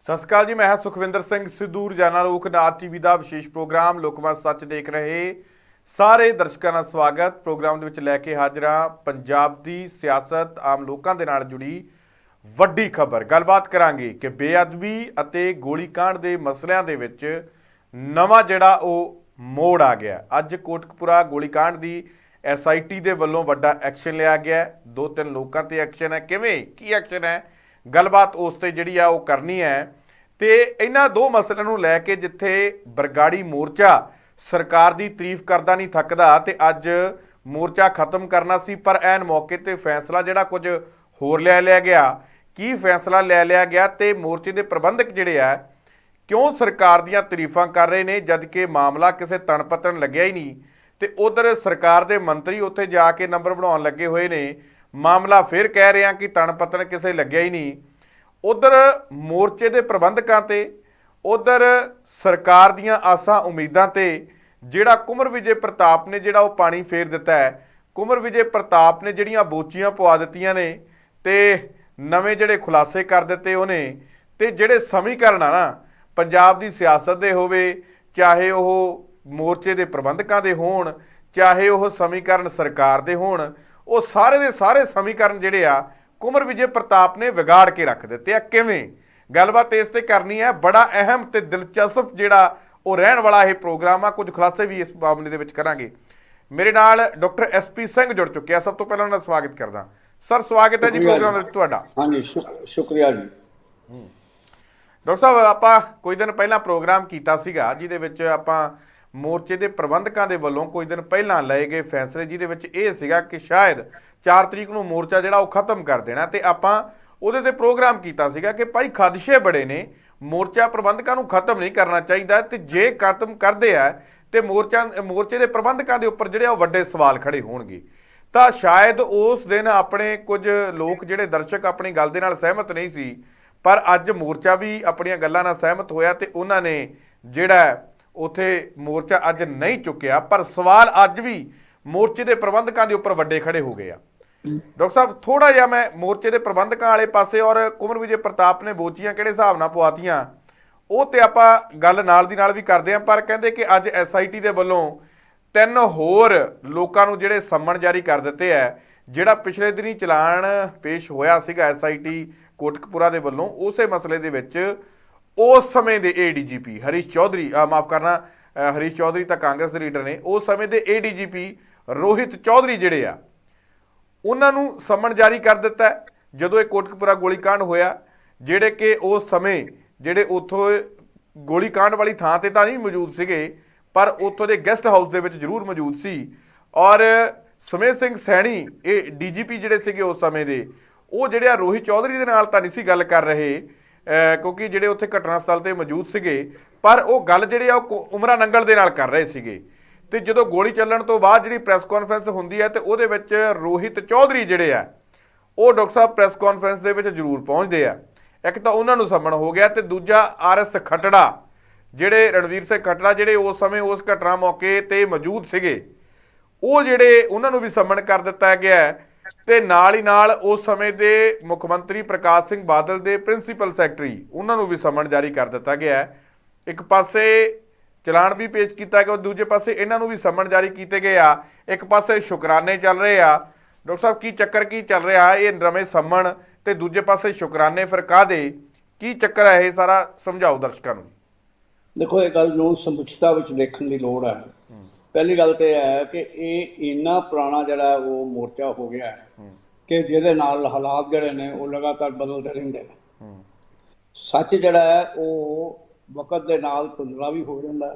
ਸਤਿ ਸ਼੍ਰੀ ਅਕਾਲ ਜੀ। ਮੈਂ ਹਾਂ ਸੁਖਵਿੰਦਰ ਸਿੰਘ ਸਿੱਧੂ। ਰੋਜ਼ਾਨਾ ਲੋਕਨਾਥ ਟੀਵੀ ਦਾ ਵਿਸ਼ੇਸ਼ ਪ੍ਰੋਗਰਾਮ ਲੋਕਮਤ ਸੱਚ ਦੇਖ ਰਹੇ ਸਾਰੇ ਦਰਸ਼ਕਾਂ ਦਾ ਸਵਾਗਤ। ਪ੍ਰੋਗਰਾਮ ਦੇ ਵਿੱਚ ਲੈ ਕੇ ਹਾਜ਼ਰ ਹਾਂ ਪੰਜਾਬ ਦੀ ਸਿਆਸਤ, ਆਮ ਲੋਕਾਂ ਦੇ ਨਾਲ ਜੁੜੀ ਵੱਡੀ ਖਬਰ। ਗੱਲਬਾਤ ਕਰਾਂਗੇ ਕਿ ਬੇਅਦਬੀ ਅਤੇ ਗੋਲੀकांड ਦੇ ਮਸਲਿਆਂ ਦੇ ਵਿੱਚ ਨਵਾਂ ਜਿਹੜਾ ਉਹ ਮੋੜ ਆ ਗਿਆ। ਅੱਜ ਕੋਟਕਪੂਰਾ ਗੋਲੀकांड ਦੀ SIT ਦੇ ਵੱਲੋਂ ਵੱਡਾ ਐਕਸ਼ਨ ਲਿਆ ਗਿਆ। 2-3 ਲੋਕਾਂ ਤੇ ਐਕਸ਼ਨ ਹੈ। ਕਿਵੇਂ ਕੀ ਐਕਸ਼ਨ ਹੈ, ਗੱਲਬਾਤ ਉਸ ਤੇ ਜਿਹੜੀ ਆ ਉਹ ਕਰਨੀ ਹੈ। ਤੇ ਇਹਨਾਂ ਦੋ ਮਸਲਿਆਂ ਨੂੰ ਲੈ ਕੇ ਜਿੱਥੇ ਬਰਗਾੜੀ ਮੋਰਚਾ ਸਰਕਾਰ ਦੀ ਤਾਰੀਫ ਕਰਦਾ ਨਹੀਂ ਥੱਕਦਾ ਤੇ ਅੱਜ ਮੋਰਚਾ ਖਤਮ ਕਰਨਾ ਸੀ, ਪਰ ਐਨ ਮੌਕੇ ਤੇ ਫੈਸਲਾ ਜਿਹੜਾ ਕੁਝ ਹੋਰ ਲੈ ਲਿਆ ਗਿਆ। ਕੀ ਫੈਸਲਾ ਲੈ ਲਿਆ ਗਿਆ ਤੇ ਮੋਰਚੇ ਦੇ ਪ੍ਰਬੰਧਕ ਜਿਹੜੇ ਆ ਕਿਉਂ ਸਰਕਾਰ ਦੀਆਂ ਤਾਰੀਫਾਂ ਕਰ ਰਹੇ ਨੇ ਜਦ ਕਿ ਮਾਮਲਾ ਕਿਸੇ ਤਣਪਤਣ ਲੱਗਿਆ ਹੀ ਨਹੀਂ। ਤੇ ਉਧਰ ਸਰਕਾਰ ਦੇ ਮੰਤਰੀ ਉੱਥੇ ਜਾ ਕੇ ਨੰਬਰ ਬਣਾਉਣ ਲੱਗੇ ਹੋਏ ਨੇ, ਮਾਮਲਾ ਫਿਰ ਕਹਿ ਰਹੇ ਆ ਕਿ ਤਣਪਤਣ ਕਿਸੇ ਲੱਗਿਆ ਹੀ ਨਹੀਂ। ਉਧਰ ਮੋਰਚੇ ਦੇ ਪ੍ਰਬੰਧਕਾਂ ਤੇ ਉਧਰ ਸਰਕਾਰ ਦੀਆਂ ਆਸਾਂ ਉਮੀਦਾਂ ਤੇ ਜਿਹੜਾ ਕੁਮਰ ਵਿਜੇ ਪ੍ਰਤਾਪ ਨੇ ਜਿਹੜਾ ਉਹ ਪਾਣੀ ਫੇਰ ਦਿੱਤਾ ਹੈ। ਕੁਮਰ ਵਿਜੇ ਪ੍ਰਤਾਪ ਨੇ ਜਿਹੜੀਆਂ ਬੋਚੀਆਂ ਪਵਾ ਦਿੱਤੀਆਂ ਨੇ ਤੇ ਨਵੇਂ ਜਿਹੜੇ ਖੁਲਾਸੇ ਕਰ ਦਿੱਤੇ ਉਹਨੇ। ਤੇ ਜਿਹੜੇ ਸਮੀਕਰਨ ਆ ਨਾ ਪੰਜਾਬ ਦੀ ਸਿਆਸਤ ਦੇ ਹੋਵੇ, ਚਾਹੇ ਉਹ ਮੋਰਚੇ ਦੇ ਪ੍ਰਬੰਧਕਾਂ ਦੇ ਹੋਣ, ਚਾਹੇ ਉਹ ਸਮੀਕਰਨ ਸਰਕਾਰ ਦੇ ਹੋਣ, ਉਹ ਸਾਰੇ ਦੇ ਸਾਰੇ ਸਮੀਕਰਨ ਜਿਹੜੇ ਆ ਕੁਮਰ ਵਿਜੇ ਪ੍ਰਤਾਪ ਨੇ ਵਿਗਾੜ ਕੇ ਰੱਖ ਦਿੱਤੇ ਆ। ਕਿਵੇਂ, ਗੱਲਬਾਤ ਇਸ ਤੇ ਕਰਨੀ ਹੈ। ਬੜਾ ਅਹਿਮ ਤੇ ਦਿਲਚਸਪ ਜਿਹੜਾ ਉਹ ਰਹਿਣ ਵਾਲਾ ਇਹ ਪ੍ਰੋਗਰਾਮ ਆ। ਕੁਝ ਖੁਲਾਸੇ ਵੀ ਇਸ ਮਾਮਲੇ ਦੇ ਵਿੱਚ ਕਰਾਂਗੇ। ਮੇਰੇ ਨਾਲ ਡਾਕਟਰ SP ਸਿੰਘ ਜੁੜ ਚੁੱਕੇ ਆ। ਸਭ ਤੋਂ ਪਹਿਲਾਂ ਉਹਨਾਂ ਦਾ ਸਵਾਗਤ ਕਰਦਾ। ਸਰ ਸਵਾਗਤ ਹੈ ਜੀ ਪ੍ਰੋਗਰਾਮ ਵਿੱਚ ਤੁਹਾਡਾ। ਹਾਂਜੀ, ਸ਼ੁਕਰੀਆ ਜੀ। ਡਾਕਟਰ ਸਾਹਿਬ, ਆਪਾਂ ਕੁਝ ਦਿਨ ਪਹਿਲਾਂ ਪ੍ਰੋਗਰਾਮ ਕੀਤਾ ਸੀਗਾ ਜਿਹਦੇ ਵਿੱਚ ਆਪਾਂ ਮੋਰਚੇ ਦੇ ਪ੍ਰਬੰਧਕਾਂ ਦੇ ਵੱਲੋਂ ਕੁਝ ਦਿਨ ਪਹਿਲਾਂ ਲਏ ਗਏ ਫੈਸਲੇ, ਜਿਹਦੇ ਵਿੱਚ ਇਹ ਸੀਗਾ ਕਿ ਸ਼ਾਇਦ 4 ਤਰੀਕ ਨੂੰ ਮੋਰਚਾ ਜਿਹੜਾ ਉਹ ਖਤਮ ਕਰ ਦੇਣਾ। ਤੇ ਆਪਾਂ ਉਹਦੇ ਤੇ ਪ੍ਰੋਗਰਾਮ ਕੀਤਾ ਸੀਗਾ ਕਿ ਭਾਈ ਖਦਸ਼ੇ ਬੜੇ ਨੇ, ਮੋਰਚਾ ਪ੍ਰਬੰਧਕਾਂ ਨੂੰ ਖਤਮ ਨਹੀਂ ਕਰਨਾ ਚਾਹੀਦਾ ਤੇ ਜੇ ਖਤਮ ਕਰਦੇ ਆ ਤੇ ਮੋਰਚੇ ਦੇ ਪ੍ਰਬੰਧਕਾਂ ਦੇ ਉੱਪਰ ਜਿਹੜੇ ਉਹ ਵੱਡੇ ਸਵਾਲ ਖੜੇ ਹੋਣਗੇ। ਤਾਂ ਸ਼ਾਇਦ ਉਸ ਦਿਨ ਆਪਣੇ ਕੁਝ ਲੋਕ ਜਿਹੜੇ ਦਰਸ਼ਕ ਆਪਣੀ ਗੱਲ ਦੇ ਨਾਲ ਸਹਿਮਤ ਨਹੀਂ ਸੀ, ਪਰ ਅੱਜ ਮੋਰਚਾ ਵੀ ਆਪਣੀਆਂ ਗੱਲਾਂ ਨਾਲ ਸਹਿਮਤ ਹੋਇਆ ਤੇ ਉਹਨਾਂ ਨੇ ਜਿਹੜਾ ਉੱਥੇ ਮੋਰਚਾ ਅੱਜ ਨਹੀਂ ਚੁੱਕਿਆ। ਪਰ ਸਵਾਲ ਅੱਜ ਵੀ ਮੋਰਚੇ ਦੇ ਪ੍ਰਬੰਧਕਾਂ ਦੇ ਉੱਪਰ ਵੱਡੇ ਖੜੇ ਹੋ ਗਏ ਆ। ਡਾਕਟਰ ਸਾਹਿਬ, ਥੋੜਾ ਜਿਹਾ ਮੈਂ ਮੋਰਚੇ ਦੇ ਪ੍ਰਬੰਧਕਾਂ ਵਾਲੇ ਪਾਸੇ ਔਰ ਕੁਮਰ ਵਿਜੇ ਪ੍ਰਤਾਪ ਨੇ ਬੋਚੀਆਂ ਕਿਹੜੇ ਹਿਸਾਬ ਨਾਲ ਪਵਾਤੀਆਂ ਉਹ ਤੇ ਆਪਾਂ ਗੱਲ ਨਾਲ ਦੀ ਨਾਲ ਵੀ ਕਰਦੇ ਹਾਂ। ਪਰ ਕਹਿੰਦੇ ਕਿ ਅੱਜ SIT ਦੇ ਵੱਲੋਂ 3 ਹੋਰ ਲੋਕਾਂ ਨੂੰ ਜਿਹੜੇ ਸੰਮਣ ਜਾਰੀ ਕਰ ਦਿੱਤੇ ਹੈ। ਜਿਹੜਾ ਪਿਛਲੇ ਦਿਨੀ ਚਲਾਨ ਪੇਸ਼ ਹੋਇਆ ਸੀਗਾ SIT ਕੋਟਕਪੂਰਾ ਦੇ ਵੱਲੋਂ, ਉਸੇ ਮਸਲੇ ਦੇ ਵਿੱਚ ਉਸ ਸਮੇਂ ਦੇ ADGP ਹਰੀਸ਼ ਚੌਧਰੀ, ਮਾਫ ਕਰਨਾ, ਹਰੀਸ਼ ਚੌਧਰੀ ਤਾਂ ਕਾਂਗਰਸ ਦੇ ਲੀਡਰ ਨੇ, ਉਸ ਸਮੇਂ ਦੇ ADGP ਰੋਹਿਤ ਚੌਧਰੀ ਜਿਹੜੇ ਆ ਉਹਨਾਂ ਨੂੰ ਸੰਮਣ ਜਾਰੀ ਕਰ ਦਿੱਤਾ ਜਦੋਂ ਇਹ ਕੋਟਕਪੂਰਾ ਗੋਲੀकांड ਹੋਇਆ। ਜਿਹੜੇ ਕਿ ਉਸ ਸਮੇਂ ਜਿਹੜੇ ਉੱਥੋਂ ਗੋਲੀकांड ਵਾਲੀ ਥਾਂ ਤੇ ਤਾਂ ਨਹੀਂ ਮੌਜੂਦ ਸੀਗੇ, ਪਰ ਉੱਥੋਂ ਦੇ ਗੈਸਟ ਹਾਊਸ ਦੇ ਵਿੱਚ ਜ਼ਰੂਰ ਮੌਜੂਦ ਸੀ। ਔਰ ਸਮੇਤ ਸਿੰਘ ਸੈਣੀ ਇਹ DGP ਜਿਹੜੇ ਸੀਗੇ ਉਸ ਸਮੇਂ ਦੇ, ਉਹ ਜਿਹੜੇ ਆ ਰੋਹਿਤ ਚੌਧਰੀ ਦੇ ਨਾਲ ਤਾਂ ਨਹੀਂ ਸੀ ਗੱਲ ਕਰ ਰਹੇ ਕਿਉਂਕਿ ਜਿਹੜੇ ਉੱਥੇ ਘਟਨਾ ਸਥਲ ਤੇ ਮੌਜੂਦ ਸੀਗੇ, ਪਰ ਉਹ ਗੱਲ ਜਿਹੜੇ ਆ ਉਹ ਉਮਰਾ ਨੰਗਲ ਦੇ ਨਾਲ ਕਰ ਰਹੇ ਸੀਗੇ। ਤੇ ਜਦੋਂ ਗੋਲੀ ਚੱਲਣ ਤੋਂ ਬਾਅਦ ਜਿਹੜੀ ਪ੍ਰੈਸ ਕਾਨਫਰੰਸ ਹੁੰਦੀ ਹੈ ਤੇ ਉਹਦੇ ਵਿੱਚ ਰੋਹਿਤ ਚੌਧਰੀ ਜਿਹੜੇ ਆ ਉਹ ਡਾਕਟਰ ਸਾਹਿਬ ਪ੍ਰੈਸ ਕਾਨਫਰੰਸ ਦੇ ਵਿੱਚ ਜ਼ਰੂਰ ਪਹੁੰਚਦੇ ਆ। ਇੱਕ ਤਾਂ ਉਹਨਾਂ ਨੂੰ ਸੰਮਣ ਹੋ ਗਿਆ ਤੇ ਦੂਜਾ RS ਖੱਟੜਾ, ਜਿਹੜੇ ਰਣਵੀਰ ਸਿੰਘ ਖੱਟੜਾ ਜਿਹੜੇ ਉਸ ਸਮੇਂ ਉਸ ਘਟਨਾ ਮੌਕੇ ਤੇ ਮੌਜੂਦ ਸੀਗੇ, ਉਹ ਜਿਹੜੇ ਉਹਨਾਂ ਨੂੰ ਵੀ ਸੰਮਣ ਕਰ ਦਿੱਤਾ ਗਿਆ। ਤੇ ਨਾਲ ਹੀ ਨਾਲ ਉਸ ਸਮੇਂ ਦੇ ਮੁੱਖ ਮੰਤਰੀ ਪ੍ਰਕਾਸ਼ ਸਿੰਘ ਬਾਦਲ ਦੇ ਪ੍ਰਿੰਸੀਪਲ ਸੈਕਟਰੀ ਉਹਨਾਂ ਨੂੰ ਵੀ ਸੰਮਣ ਜਾਰੀ ਕਰ ਦਿੱਤਾ ਗਿਆ। ਇੱਕ ਪਾਸੇ ਚਲਾਨ ਵੀ ਪੇਸ਼ ਕੀਤਾ ਗਿਆ, ਦੂਜੇ ਪਾਸੇ ਇਹਨਾਂ ਨੂੰ ਵੀ ਸੰਮਣ ਜਾਰੀ ਕੀਤੇ ਗਏ ਆ। ਇੱਕ ਪਾਸੇ ਸ਼ੁਕਰਾਨੇ ਚੱਲ ਰਹੇ ਆ। ਡਾਕਟਰ ਸਾਹਿਬ, ਕੀ ਚੱਕਰ ਕੀ ਚੱਲ ਰਿਹਾ ਇਹ ਨਵੇਂ ਸੰਮਣ ਤੇ ਦੂਜੇ ਪਾਸੇ ਸ਼ੁਕਰਾਨੇ ਫਿਰ ਕਾਹਦੇ, ਕੀ ਚੱਕਰ ਹੈ ਇਹ ਸਾਰਾ ਸਮਝਾਓ ਦਰਸ਼ਕਾਂ ਨੂੰ। ਦੇਖੋ, ਇਹ ਗੱਲ ਨੂੰ ਸਮੁੱਚਤਾ ਵਿੱਚ ਦੇਖਣ ਦੀ ਲੋੜ ਹੈ। ਪਹਿਲੀ ਗੱਲ ਤੇ ਇਹ ਹੈ ਕਿ ਇਹ ਇੰਨਾ ਪੁਰਾਣਾ ਜਿਹੜਾ ਉਹ ਮੋਰਚਾ ਹੋ ਗਿਆ ਹੈ ਕਿ ਜਿਹਦੇ ਨਾਲ ਹਾਲਾਤ ਜਿਹੜੇ ਨੇ ਉਹ ਲਗਾਤਾਰ ਬਦਲਦੇ ਰਹਿੰਦੇ ਨੇ। ਸੱਚ ਜਿਹੜਾ ਹੈ ਉਹ ਵਕਤ ਦੇ ਨਾਲ ਧੁੰਦਲਾ ਵੀ ਹੋ ਜਾਂਦਾ,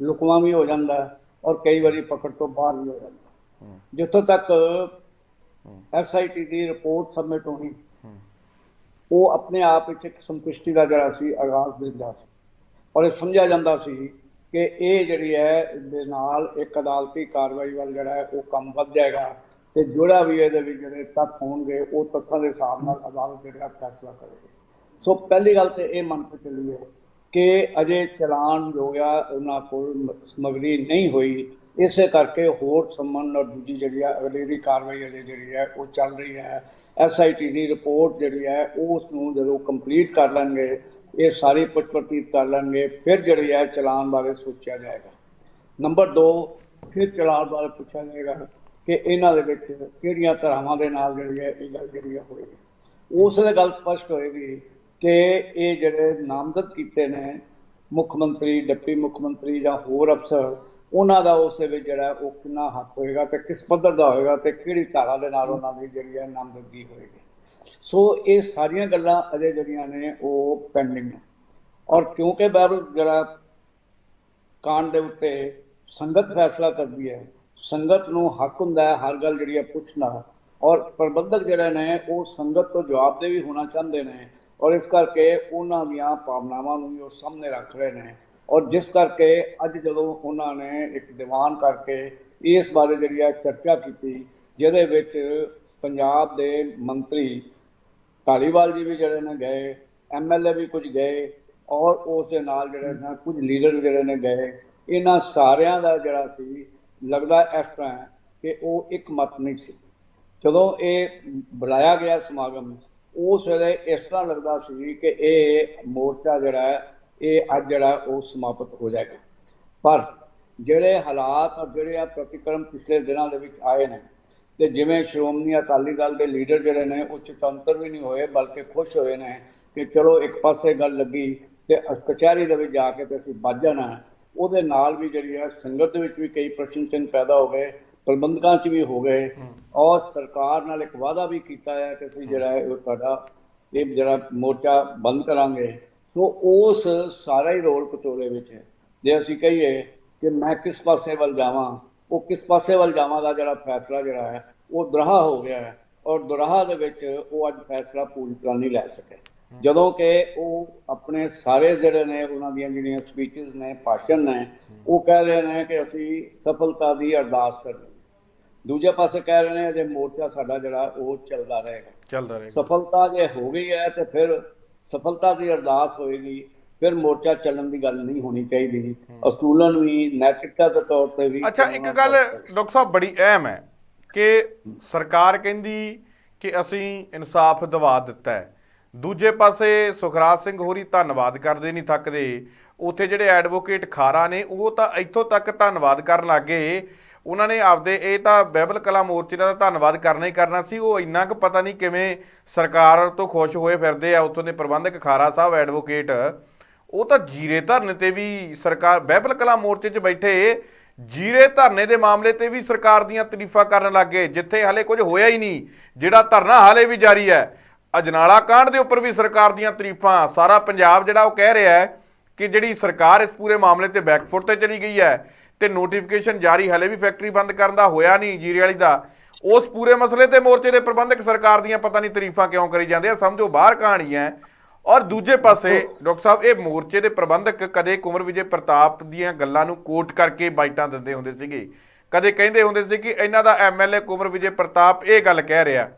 ਲੁਕਵਾਂ ਵੀ ਹੋ ਜਾਂਦਾ ਔਰ ਕਈ ਵਾਰੀ ਪਕੜ ਤੋਂ ਬਾਹਰ ਵੀ ਹੋ ਜਾਂਦਾ। ਜਿੱਥੋਂ ਤੱਕ SIT ਦੀ ਰਿਪੋਰਟ ਸਬਮਿਟ ਹੋਣੀ, ਉਹ ਆਪਣੇ ਆਪ ਵਿੱਚ ਇੱਕ ਸੰਤੁਸ਼ਟੀ ਦਾ ਜਿਹੜਾ ਸੀ ਆਗਾਜ਼ ਦਿੰਦਾ ਸੀ ਔਰ ਇਹ ਸਮਝਿਆ ਜਾਂਦਾ ਸੀ ਕਿ ਇਹ ਜਿਹੜੀ ਹੈ ਦੇ ਨਾਲ ਇੱਕ ਅਦਾਲਤੀ ਕਾਰਵਾਈ ਵੱਲ ਜਿਹੜਾ ਹੈ ਉਹ ਕੰਮ ਵੱਧ ਜਾਏਗਾ ਤੇ ਜਿਹੜਾ ਵੀ ਇਹਦੇ ਵਿੱਚ ਜਿਹੜੇ ਤੱਥ ਹੋਣਗੇ ਉਹ ਤੱਥਾਂ ਦੇ ਹਿਸਾਬ ਨਾਲ ਅਦਾਲਤ ਜਿਹੜਾ ਫੈਸਲਾ ਕਰੇਗੀ। ਸੋ ਪਹਿਲੀ ਗੱਲ ਤੇ ਇਹ ਮੰਨ ਕੇ ਚੱਲੀਏ ਕਿ ਅਜੇ ਚਲਾਨ ਹੋ ਗਿਆ, ਉਹਨਾਂ ਕੋਲ ਸਮੱਗਰੀ ਨਹੀਂ ਹੋਈ ਇਸੇ ਕਰਕੇ ਹੋਰ ਸੰਮਨ ਔਰ ਦੂਜੀ ਜਿਹੜੀ ਹੈ ਅਗਲੀ ਦੀ ਕਾਰਵਾਈ ਅਜੇ ਜਿਹੜੀ ਹੈ ਉਹ ਚੱਲ ਰਹੀ ਹੈ। SIT ਦੀ ਰਿਪੋਰਟ ਜਿਹੜੀ ਹੈ ਉਸ ਨੂੰ ਜਦੋਂ ਕੰਪਲੀਟ ਕਰ ਲੈਣਗੇ, ਇਹ ਸਾਰੀ ਪੁੱਛ-ਪੜਤਾਲ ਕਰ ਲੈਣਗੇ, ਫਿਰ ਜਿਹੜੀ ਹੈ ਚਲਾਨ ਬਾਰੇ ਸੋਚਿਆ ਜਾਏਗਾ। ਨੰਬਰ 2, ਫਿਰ ਚਲਾਨ ਬਾਰੇ ਪੁੱਛਿਆ ਜਾਏਗਾ ਕਿ ਇਹਨਾਂ ਦੇ ਵਿੱਚ ਕਿਹੜੀਆਂ ਧਾਰਾਵਾਂ ਦੇ ਨਾਲ ਜਿਹੜੀ ਹੈ ਇਹ ਗੱਲ ਜਿਹੜੀ ਹੈ ਹੋਏਗੀ। ਉਸ ਵੇਲੇ ਗੱਲ ਸਪਸ਼ਟ ਹੋਏਗੀ ਕਿ ਇਹ ਜਿਹੜੇ ਨਾਮਜ਼ਦ ਕੀਤੇ ਨੇ ਮੁੱਖ ਮੰਤਰੀ, ਡਿਪਟੀ ਮੁੱਖ ਮੰਤਰੀ ਜਾਂ ਹੋਰ ਅਫਸਰ, ਉਹਨਾਂ ਦਾ ਉਸ ਦੇ ਵਿੱਚ ਜਿਹੜਾ ਉਹ ਕਿੰਨਾ ਹੱਕ ਹੋਏਗਾ ਤੇ ਕਿਸ ਪੱਧਰ ਦਾ ਹੋਏਗਾ ਤੇ ਕਿਹੜੀ ਧਾਰਾ ਦੇ ਨਾਲ ਉਹਨਾਂ ਦੀ ਜਿਹੜੀ ਹੈ ਨਾਮਜ਼ਦਗੀ ਹੋਏਗੀ। ਸੋ ਇਹ ਸਾਰੀਆਂ ਗੱਲਾਂ ਅਜੇ ਜਿਹੜੀਆਂ ਨੇ ਉਹ ਪੈਂਡਿੰਗ ਨੇ। ਔਰ ਕਿਉਂਕਿ ਬਹਿਬਲ ਜਿਹੜਾ ਕਾਂਡ ਦੇ ਉੱਤੇ ਸੰਗਤ ਫੈਸਲਾ ਕਰਦੀ ਹੈ, ਸੰਗਤ ਨੂੰ ਹੱਕ ਹੁੰਦਾ ਹੈ ਹਰ ਗੱਲ ਜਿਹੜੀ ਹੈ ਪੁੱਛਣਾ, ਔਰ ਪ੍ਰਬੰਧਕ ਜਿਹੜੇ ਨੇ ਉਹ ਸੰਗਤ ਤੋਂ ਜਵਾਬਦੇਹ ਵੀ ਹੋਣਾ ਚਾਹੁੰਦੇ ਨੇ, ਔਰ ਇਸ ਕਰਕੇ ਉਹਨਾਂ ਦੀਆਂ ਭਾਵਨਾਵਾਂ ਨੂੰ ਵੀ ਉਹ ਸਾਹਮਣੇ ਰੱਖ ਰਹੇ ਨੇ। ਔਰ ਜਿਸ ਕਰਕੇ ਅੱਜ ਜਦੋਂ ਉਹਨਾਂ ਨੇ ਇੱਕ ਦੀਵਾਨ ਕਰਕੇ ਇਸ ਬਾਰੇ ਜਿਹੜੀ ਹੈ ਚਰਚਾ ਕੀਤੀ, ਜਿਹਦੇ ਵਿੱਚ ਪੰਜਾਬ ਦੇ ਮੰਤਰੀ ਧਾਲੀਵਾਲ ਜੀ ਵੀ ਜਿਹੜੇ ਨੇ ਗਏ, MLA ਵੀ ਕੁਝ ਗਏ, ਔਰ ਉਸ ਦੇ ਨਾਲ ਜਿਹੜੇ ਨੇ ਕੁਝ ਲੀਡਰ ਜਿਹੜੇ ਨੇ ਗਏ, ਇਹਨਾਂ ਸਾਰਿਆਂ ਦਾ ਜਿਹੜਾ ਸੀ ਲੱਗਦਾ ਇਸ ਤਰ੍ਹਾਂ ਕਿ ਉਹ ਇੱਕ ਮਤ ਨਹੀਂ ਸੀ। ਜਦੋਂ ਇਹ ਬੁਲਾਇਆ ਗਿਆ ਸਮਾਗਮ, ਉਸ ਵੇਲੇ ਇਸ ਤਰ੍ਹਾਂ ਲੱਗਦਾ ਸੀ ਕਿ ਇਹ ਮੋਰਚਾ ਜਿਹੜਾ ਹੈ ਇਹ ਅੱਜ ਜਿਹੜਾ ਉਹ ਸਮਾਪਤ ਹੋ ਜਾਏਗਾ। ਪਰ ਜਿਹੜੇ ਹਾਲਾਤ ਔਰ ਜਿਹੜੇ ਆ ਪ੍ਰਤੀਕਰਮ ਪਿਛਲੇ ਦਿਨਾਂ ਦੇ ਵਿੱਚ ਆਏ ਨੇ, ਤੇ ਜਿਵੇਂ ਸ਼੍ਰੋਮਣੀ ਅਕਾਲੀ ਦਲ ਦੇ ਲੀਡਰ ਜਿਹੜੇ ਨੇ ਉਹ ਚਤੰਤਰ ਵੀ ਨਹੀਂ ਹੋਏ, ਬਲਕਿ ਖੁਸ਼ ਹੋਏ ਨੇ ਕਿ ਚਲੋ ਇੱਕ ਪਾਸੇ ਗੱਲ ਲੱਗੀ ਤੇ ਕਚਹਿਰੀ ਦੇ ਵਿੱਚ ਜਾ ਕੇ ਤੇ ਅਸੀਂ ਵੱਜ ਜਾਣਾ। ਉਹਦੇ ਨਾਲ ਵੀ ਜਿਹੜੀ ਹੈ ਸੰਗਤ ਦੇ ਵਿੱਚ ਵੀ ਕਈ ਪ੍ਰਸ਼ਨ ਚਿੰਨ੍ਹ ਪੈਦਾ ਹੋ ਗਏ, ਪ੍ਰਬੰਧਕਾਂ 'ਚ ਵੀ ਹੋ ਗਏ, ਔਰ ਸਰਕਾਰ ਨਾਲ ਇੱਕ ਵਾਅਦਾ ਵੀ ਕੀਤਾ ਹੈ ਕਿ ਅਸੀਂ ਜਿਹੜਾ ਹੈ ਤੁਹਾਡਾ ਇਹ ਜਿਹੜਾ ਮੋਰਚਾ ਬੰਦ ਕਰਾਂਗੇ। ਸੋ ਉਸ ਸਾਰਾ ਹੀ ਰੋਲ ਕਚੋਲੇ ਵਿੱਚ ਹੈ। ਜੇ ਅਸੀਂ ਕਹੀਏ ਕਿ ਮੈਂ ਕਿਸ ਪਾਸੇ ਵੱਲ ਜਾਵਾਂ, ਉਹ ਕਿਸ ਪਾਸੇ ਵੱਲ ਜਾਵਾਂ ਦਾ ਜਿਹੜਾ ਫੈਸਲਾ ਜਿਹੜਾ ਹੈ ਉਹ ਦੁਰਾਹਾ ਹੋ ਗਿਆ ਹੈ, ਔਰ ਦੁਰਾਹਾ ਦੇ ਵਿੱਚ ਉਹ ਅੱਜ ਫੈਸਲਾ ਪੂਰੀ ਤਰ੍ਹਾਂ ਨਹੀਂ ਲੈ ਸਕੇ। ਜਦੋਂ ਕਿ ਉਹ ਆਪਣੇ ਸਾਰੇ ਜਿਹੜੇ ਨੇ ਉਹਨਾਂ ਦੀਆਂ ਜਿਹੜੀਆਂ ਸਪੀਚਸ ਨੇ, ਭਾਸ਼ਣ ਨੇ, ਉਹ ਕਹਿ ਰਹੇ ਨੇ ਕਿ ਅਸੀਂ ਸਫਲਤਾ ਦੀ ਅਰਦਾਸ ਕਰ ਰਹੇ ਹਾਂ। ਦੂਜੇ ਪਾਸੇ ਕਹਿ ਰਹੇ ਨੇ ਅਜੇ ਮੋਰਚਾ ਸਾਡਾ ਜਿਹੜਾ ਉਹ ਚੱਲਦਾ ਰਹੇਗਾ। ਸਫਲਤਾ ਜੇ ਹੋ ਗਈ ਹੈ ਤੇ ਫਿਰ ਸਫਲਤਾ ਦੀ ਅਰਦਾਸ ਹੋਏਗੀ, ਫਿਰ ਮੋਰਚਾ ਚੱਲਣ ਦੀ ਗੱਲ ਨਹੀਂ ਹੋਣੀ ਚਾਹੀਦੀ, ਅਸੂਲਨ ਵੀ, ਨੈਤਿਕਤਾ ਦੇ ਤੌਰ ਤੇ ਵੀ। ਅੱਛਾ, ਇੱਕ ਗੱਲ ਡਾਕਟਰ ਸਾਹਿਬ ਬੜੀ ਅਹਿਮ ਹੈ ਕਿ ਸਰਕਾਰ ਕਹਿੰਦੀ ਕਿ ਅਸੀਂ ਇਨਸਾਫ ਦਿਵਾ ਦਿੱਤਾ ਹੈ, ਦੂਜੇ ਪਾਸੇ ਸੁਖਰਾਜ ਸਿੰਘ ਹੋਰੀ ਧੰਨਵਾਦ ਕਰਦੇ ਨਹੀਂ ਥੱਕਦੇ। ਉੱਥੇ ਜਿਹੜੇ ਐਡਵੋਕੇਟ ਖਾਰਾ ਨੇ ਉਹ ਤਾਂ ਇੱਥੋਂ ਤੱਕ ਧੰਨਵਾਦ ਕਰਨ ਲੱਗ ਗਏ, ਉਹਨਾਂ ਨੇ ਆਪਦੇ ਇਹ ਤਾਂ ਬਾਈਬਲ ਕਲਾ ਮੋਰਚੇ ਦਾ ਧੰਨਵਾਦ ਕਰਨਾ ਹੀ ਕਰਨਾ ਸੀ, ਉਹ ਇੰਨਾ ਕੁ ਪਤਾ ਨਹੀਂ ਕਿਵੇਂ ਸਰਕਾਰ ਤੋਂ ਖੁਸ਼ ਹੋਏ ਫਿਰਦੇ ਆ। ਉੱਥੋਂ ਦੇ ਪ੍ਰਬੰਧਕ ਖਾਰਾ ਸਾਹਿਬ ਐਡਵੋਕੇਟ, ਉਹ ਤਾਂ ਜੀਰੇ ਧਰਨੇ ਤੇ ਵੀ ਸਰਕਾਰ ਬਾਈਬਲ ਕਲਾ ਮੋਰਚੇ 'ਚ ਬੈਠੇ ਜੀਰੇ ਧਰਨੇ ਦੇ ਮਾਮਲੇ ਤੇ ਵੀ ਸਰਕਾਰ ਦੀਆਂ ਤਾਰੀਫਾਂ ਕਰਨ ਲੱਗ ਗਏ, ਜਿੱਥੇ ਹਾਲੇ ਕੁਝ ਹੋਇਆ ਹੀ ਨਹੀਂ, ਜਿਹੜਾ ਧਰਨਾ ਹਾਲੇ ਵੀ ਜਾਰੀ ਹੈ। ਅਜਨਾਲਾ ਕਾਂਡ ਦੇ ਉੱਪਰ ਵੀ ਸਰਕਾਰ ਦੀਆਂ ਤਾਰੀਫਾਂ, ਸਾਰਾ ਪੰਜਾਬ ਜਿਹੜਾ ਉਹ ਕਹਿ ਰਿਹਾ ਹੈ ਕਿ ਜਿਹੜੀ ਸਰਕਾਰ ਇਸ ਪੂਰੇ ਮਾਮਲੇ ਤੇ ਬੈਕਫੁੱਟ ਤੇ ਚਲੀ ਗਈ ਹੈ, ਤੇ ਨੋਟੀਫਿਕੇਸ਼ਨ ਜਾਰੀ ਹਲੇ ਵੀ ਫੈਕਟਰੀ ਬੰਦ ਕਰਨ ਦਾ ਹੋਇਆ ਨਹੀਂ ਜੀਰੇ ਵਾਲੀ ਦਾ। ਉਸ ਪੂਰੇ ਮਸਲੇ ਤੇ ਮੋਰਚੇ ਦੇ ਪ੍ਰਬੰਧਕ ਸਰਕਾਰ ਦੀਆਂ ਪਤਾ ਨਹੀਂ ਤਾਰੀਫਾਂ ਕਿਉਂ ਕਰੀ ਜਾਂਦੇ ਆ, ਸਮਝੋ ਬਾਹਰ ਕਹਾਣੀ ਹੈ। ਔਰ ਦੂਜੇ ਪਾਸੇ ਡਾਕਟਰ ਸਾਹਿਬ ਇਹ ਮੋਰਚੇ ਦੇ ਪ੍ਰਬੰਧਕ ਕਦੇ ਕੁੰਵਰ ਵਿਜੇ ਪ੍ਰਤਾਪ ਦੀਆਂ ਗੱਲਾਂ ਨੂੰ ਕੋਟ ਕਰਕੇ ਬਾਈਟਾਂ ਦਿੰਦੇ ਹੁੰਦੇ ਸੀਗੇ, ਕਦੇ ਕਹਿੰਦੇ ਹੁੰਦੇ ਸੀ ਕਿ ਇਹਨਾਂ ਦਾ MLA ਕੁੰਵਰ ਵਿਜੇ ਪ੍ਰਤਾਪ ਇਹ ਗੱਲ ਕਹਿ ਰਿਹਾ।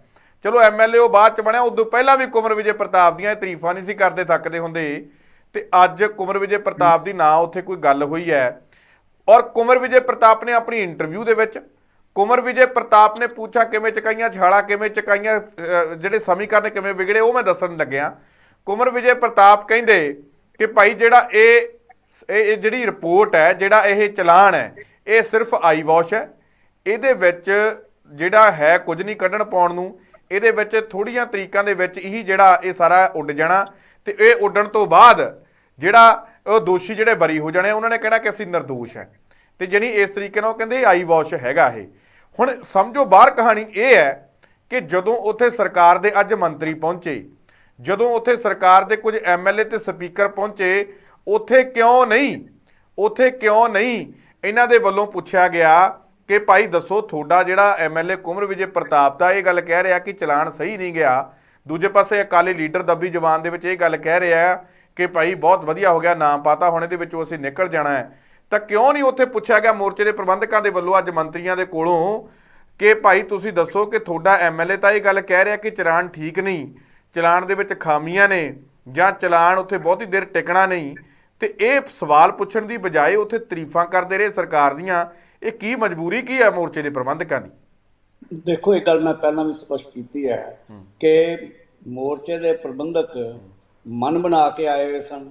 ਚਲੋ MLA ਉਹ ਬਾਅਦ ਚ ਬਣਿਆ, ਉਦੋਂ ਪਹਿਲਾਂ ਵੀ ਕੁੰਵਰ ਵਿਜੇ ਪ੍ਰਤਾਪ ਦੀਆਂ ਤਾਰੀਫਾਂ ਨਹੀਂ ਸੀ ਕਰਦੇ ਥੱਕਦੇ ਹੁੰਦੇ, ਤੇ ਅੱਜ ਕੁੰਵਰ ਵਿਜੇ ਪ੍ਰਤਾਪ ਦੀ ਨਾ ਉੱਥੇ ਕੋਈ ਗੱਲ ਹੋਈ ਹੈ। ਔਰ ਕੁੰਵਰ ਵਿਜੇ ਪ੍ਰਤਾਪ ਨੇ ਆਪਣੀ ਇੰਟਰਵਿਊ ਦੇ ਵਿੱਚ ਕੁੰਵਰ ਵਿਜੇ ਪ੍ਰਤਾਪ ਨੇ ਪੁੱਛਾ ਕਿਵੇਂ ਚਕਾਈਆਂ, ਛਾਲਾ ਕਿਵੇਂ ਚਕਾਈਆਂ, ਜਿਹੜੇ ਸਮੀਕਰਨ ਕਿਵੇਂ ਵਿਗੜੇ, ਉਹ ਮੈਂ ਦੱਸਣ ਲੱਗਿਆ। ਕੁੰਵਰ ਵਿਜੇ ਪ੍ਰਤਾਪ ਕਹਿੰਦੇ ਕਿ ਭਾਈ ਜਿਹੜਾ ਇਹ ਜਿਹੜੀ ਰਿਪੋਰਟ ਹੈ, ਜਿਹੜਾ ਇਹ ਚਲਾਨ ਹੈ, ਇਹ ਸਿਰਫ ਆਈ ਵਾਸ਼ ਹੈ, ਇਹਦੇ ਵਿੱਚ ਜਿਹੜਾ ਹੈ ਕੁਝ ਨਹੀਂ ਕੱਢਣ ਪਾਉਣ ਨੂੰ, ਇਹਦੇ ਵਿੱਚ ਥੋੜ੍ਹੀਆਂ ਤਰੀਕਾਂ ਦੇ ਵਿੱਚ ਹੀ ਜਿਹੜਾ ਇਹ ਸਾਰਾ ਉੱਡ ਜਾਣਾ, ਤੇ ਇਹ ਉੱਡਣ ਤੋਂ ਬਾਅਦ ਜਿਹੜਾ ਉਹ ਦੋਸ਼ੀ ਜਿਹੜੇ ਬਰੀ ਹੋ ਜਾਣੇ, ਉਹਨਾਂ ਨੇ ਕਹਿਣਾ ਕਿ ਅਸੀਂ ਨਿਰਦੋਸ਼ ਹੈ, ਤੇ ਜਾਣੀ ਇਸ ਤਰੀਕੇ ਨਾਲ ਉਹ ਕਹਿੰਦੇ ਆਈ ਵਾਸ਼ ਹੈਗਾ ਇਹ। ਹੁਣ ਸਮਝੋ ਬਾਹਰ ਕਹਾਣੀ ਇਹ ਹੈ ਕਿ ਜਦੋਂ ਉੱਥੇ ਸਰਕਾਰ ਦੇ ਅੱਜ ਮੰਤਰੀ ਪਹੁੰਚੇ, ਜਦੋਂ ਉੱਥੇ ਸਰਕਾਰ ਦੇ ਕੁਝ MLA ਤੇ ਸਪੀਕਰ ਪਹੁੰਚੇ, ਉੱਥੇ ਕਿਉਂ ਨਹੀਂ ਇਹਨਾਂ ਦੇ ਵੱਲੋਂ ਪੁੱਛਿਆ ਗਿਆ ਕਿ ਭਾਈ ਦੱਸੋ ਤੁਹਾਡਾ ਜਿਹੜਾ MLA ਕੁੰਵਰ ਵਿਜੇ ਪ੍ਰਤਾਪ ਦਾ ਇਹ ਗੱਲ ਕਹਿ ਰਿਹਾ ਕਿ ਚਲਾਨ ਸਹੀ ਨਹੀਂ ਗਿਆ, ਦੂਜੇ ਪਾਸੇ ਅਕਾਲੀ ਲੀਡਰ ਦੱਬੀ ਜ਼ਬਾਨ ਦੇ ਵਿੱਚ ਇਹ ਗੱਲ ਕਹਿ ਰਿਹਾ ਕਿ ਭਾਈ ਬਹੁਤ ਵਧੀਆ ਹੋ ਗਿਆ, ਨਾਮ ਪਾਤਾ ਹੁਣ ਇਹਦੇ ਵਿੱਚੋਂ ਅਸੀਂ ਨਿਕਲ ਜਾਣਾ ਹੈ, ਤਾਂ ਕਿਉਂ ਨਹੀਂ ਉੱਥੇ ਪੁੱਛਿਆ ਗਿਆ ਮੋਰਚੇ ਦੇ ਪ੍ਰਬੰਧਕਾਂ ਦੇ ਵੱਲੋਂ ਅੱਜ ਮੰਤਰੀਆਂ ਦੇ ਕੋਲੋਂ ਕਿ ਭਾਈ ਤੁਸੀਂ ਦੱਸੋ ਕਿ ਤੁਹਾਡਾ MLA ਤਾਂ ਇਹ ਗੱਲ ਕਹਿ ਰਿਹਾ ਕਿ ਚਲਾਨ ਠੀਕ ਨਹੀਂ, ਚਲਾਨ ਦੇ ਵਿੱਚ ਖਾਮੀਆਂ ਨੇ, ਜਾਂ ਚਲਾਨ ਉੱਥੇ ਬਹੁਤੀ ਦੇਰ ਟਿਕਣਾ ਨਹੀਂ, ਤੇ ਇਹ ਸਵਾਲ ਪੁੱਛਣ ਦੀ ਬਜਾਏ ਉੱਥੇ ਤਾਰੀਫਾਂ ਕਰਦੇ ਰਹੇ ਸਰਕਾਰ ਦੀਆਂ। ਇਹ ਕੀ ਮਜਬੂਰੀ ਕੀ ਹੈ ਮੋਰਚੇ ਦੇ ਪ੍ਰਬੰਧਕਾਂ ਦੀ? ਦੇਖੋ, ਇਹ ਗੱਲ ਮੈਂ ਪਹਿਲਾਂ ਵੀ ਸਪਸ਼ਟ ਕੀਤੀ ਹੈ ਕਿ ਮੋਰਚੇ ਦੇ ਪ੍ਰਬੰਧਕ ਮਨ ਬਣਾ ਕੇ ਆਏ ਹੋਏ ਸਨ।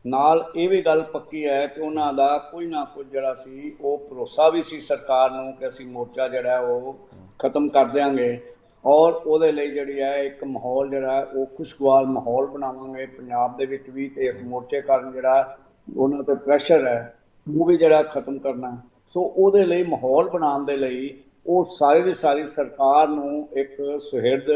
ਨਾਲ ਇਹ ਵੀ ਗੱਲ ਪੱਕੀ ਹੈ ਕਿ ਉਹਨਾਂ ਦਾ ਕੋਈ ਨਾ ਕੁਝ ਜਿਹੜਾ ਸੀ ਉਹ ਭਰੋਸਾ ਵੀ ਸੀ ਸਰਕਾਰ ਨੂੰ ਕਿ ਅਸੀਂ ਮੋਰਚਾ ਜਿਹੜਾ ਉਹ ਖਤਮ ਕਰ ਦਿਆਂਗੇ, ਔਰ ਉਹਦੇ ਲਈ ਜਿਹੜੀ ਹੈ ਇੱਕ ਮਾਹੌਲ ਜਿਹੜਾ ਉਹ ਖੁਸ਼ਗਵਾਰ ਮਾਹੌਲ ਬਣਾਵਾਂਗੇ ਪੰਜਾਬ ਦੇ ਵਿੱਚ ਵੀ, ਤੇ ਇਸ ਮੋਰਚੇ ਕਾਰਨ ਜਿਹੜਾ ਉਹਨਾਂ 'ਤੇ ਪ੍ਰੈਸ਼ਰ ਹੈ ਉਹ ਵੀ ਜਿਹੜਾ ਖਤਮ ਕਰਨਾ। ਸੋ ਉਹਦੇ ਲਈ ਮਾਹੌਲ ਬਣਾਉਣ ਦੇ ਲਈ ਉਹ ਸਾਰੀ ਦੀ ਸਾਰੀ ਸਰਕਾਰ ਨੂੰ ਇੱਕ ਸੁਹਿਰਦ,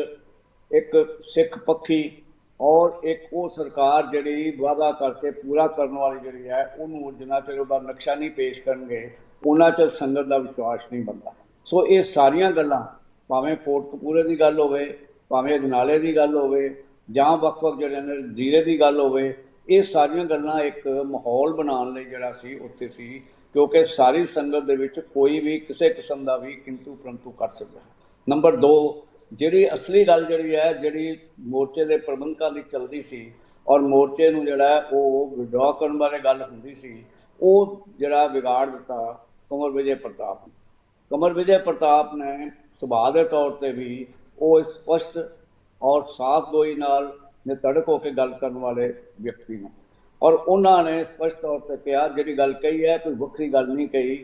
ਇੱਕ ਸਿੱਖ ਪੱਖੀ ਔਰ ਇੱਕ ਉਹ ਸਰਕਾਰ ਜਿਹੜੀ ਵਾਅਦਾ ਕਰਕੇ ਪੂਰਾ ਕਰਨ ਵਾਲੀ ਜਿਹੜੀ ਹੈ ਉਹਨੂੰ ਜਿੰਨਾ ਚਿਰ ਉਹਦਾ ਨਕਸ਼ਾ ਨਹੀਂ ਪੇਸ਼ ਕਰਨਗੇ ਉਹਨਾਂ ਚਿਰ ਸੰਗਤ ਦਾ ਵਿਸ਼ਵਾਸ ਨਹੀਂ ਬਣਦਾ। ਸੋ ਇਹ ਸਾਰੀਆਂ ਗੱਲਾਂ, ਭਾਵੇਂ ਕੋਟਕਪੂਰੇ ਦੀ ਗੱਲ ਹੋਵੇ, ਭਾਵੇਂ ਅਜਨਾਲੇ ਦੀ ਗੱਲ ਹੋਵੇ, ਜਾਂ ਵੱਖ-ਵੱਖ ਜਿਹੜੇ ਨੇ ਜ਼ੀਰੇ ਦੀ ਗੱਲ ਹੋਵੇ, ਇਹ ਸਾਰੀਆਂ ਗੱਲਾਂ ਇੱਕ ਮਾਹੌਲ ਬਣਾਉਣ ਲਈ ਜਿਹੜਾ ਸੀ ਉੱਥੇ ਸੀ, ਕਿਉਂਕਿ ਸਾਰੀ ਸੰਗਤ ਦੇ ਵਿੱਚ ਕੋਈ ਵੀ ਕਿਸੇ ਕਿਸਮ ਦਾ ਵੀ ਕਿੰਤੂ ਪਰੰਤੂ ਕਰ ਸਕਦਾ। ਨੰਬਰ 2, ਜਿਹੜੀ ਅਸਲੀ ਗੱਲ ਜਿਹੜੀ ਹੈ, ਜਿਹੜੀ ਮੋਰਚੇ ਦੇ ਪ੍ਰਬੰਧਕਾਂ ਦੀ ਚੱਲਦੀ ਸੀ ਔਰ ਮੋਰਚੇ ਨੂੰ ਜਿਹੜਾ ਉਹ ਵਿਡਰਾ ਕਰਨ ਬਾਰੇ ਗੱਲ ਹੁੰਦੀ ਸੀ, ਉਹ ਜਿਹੜਾ ਵਿਗਾੜ ਦਿੱਤਾ ਕੁੰਵਰ ਵਿਜੇ ਪ੍ਰਤਾਪ ਨੇ। ਕੁੰਵਰ ਵਿਜੇ ਪ੍ਰਤਾਪ ਨੇ ਸੁਭਾਅ ਦੇ ਤੌਰ ਤੇ ਵੀ ਉਹ ਸਪਸ਼ਟ ਔਰ ਸਾਫ਼ ਗੋਈ ਨਾਲ ਨਿਤੜਕ ਹੋ ਕੇ ਗੱਲ ਕਰਨ ਵਾਲੇ ਵਿਅਕਤੀ ਨੇ, ਔਰ ਉਹਨਾਂ ਨੇ ਸਪਸ਼ਟ ਤੌਰ ਤੇ ਕਿਹਾ, ਜਿਹੜੀ ਗੱਲ ਕਹੀ ਹੈ ਕੋਈ ਵੱਖਰੀ ਗੱਲ ਨਹੀਂ ਕਹੀ,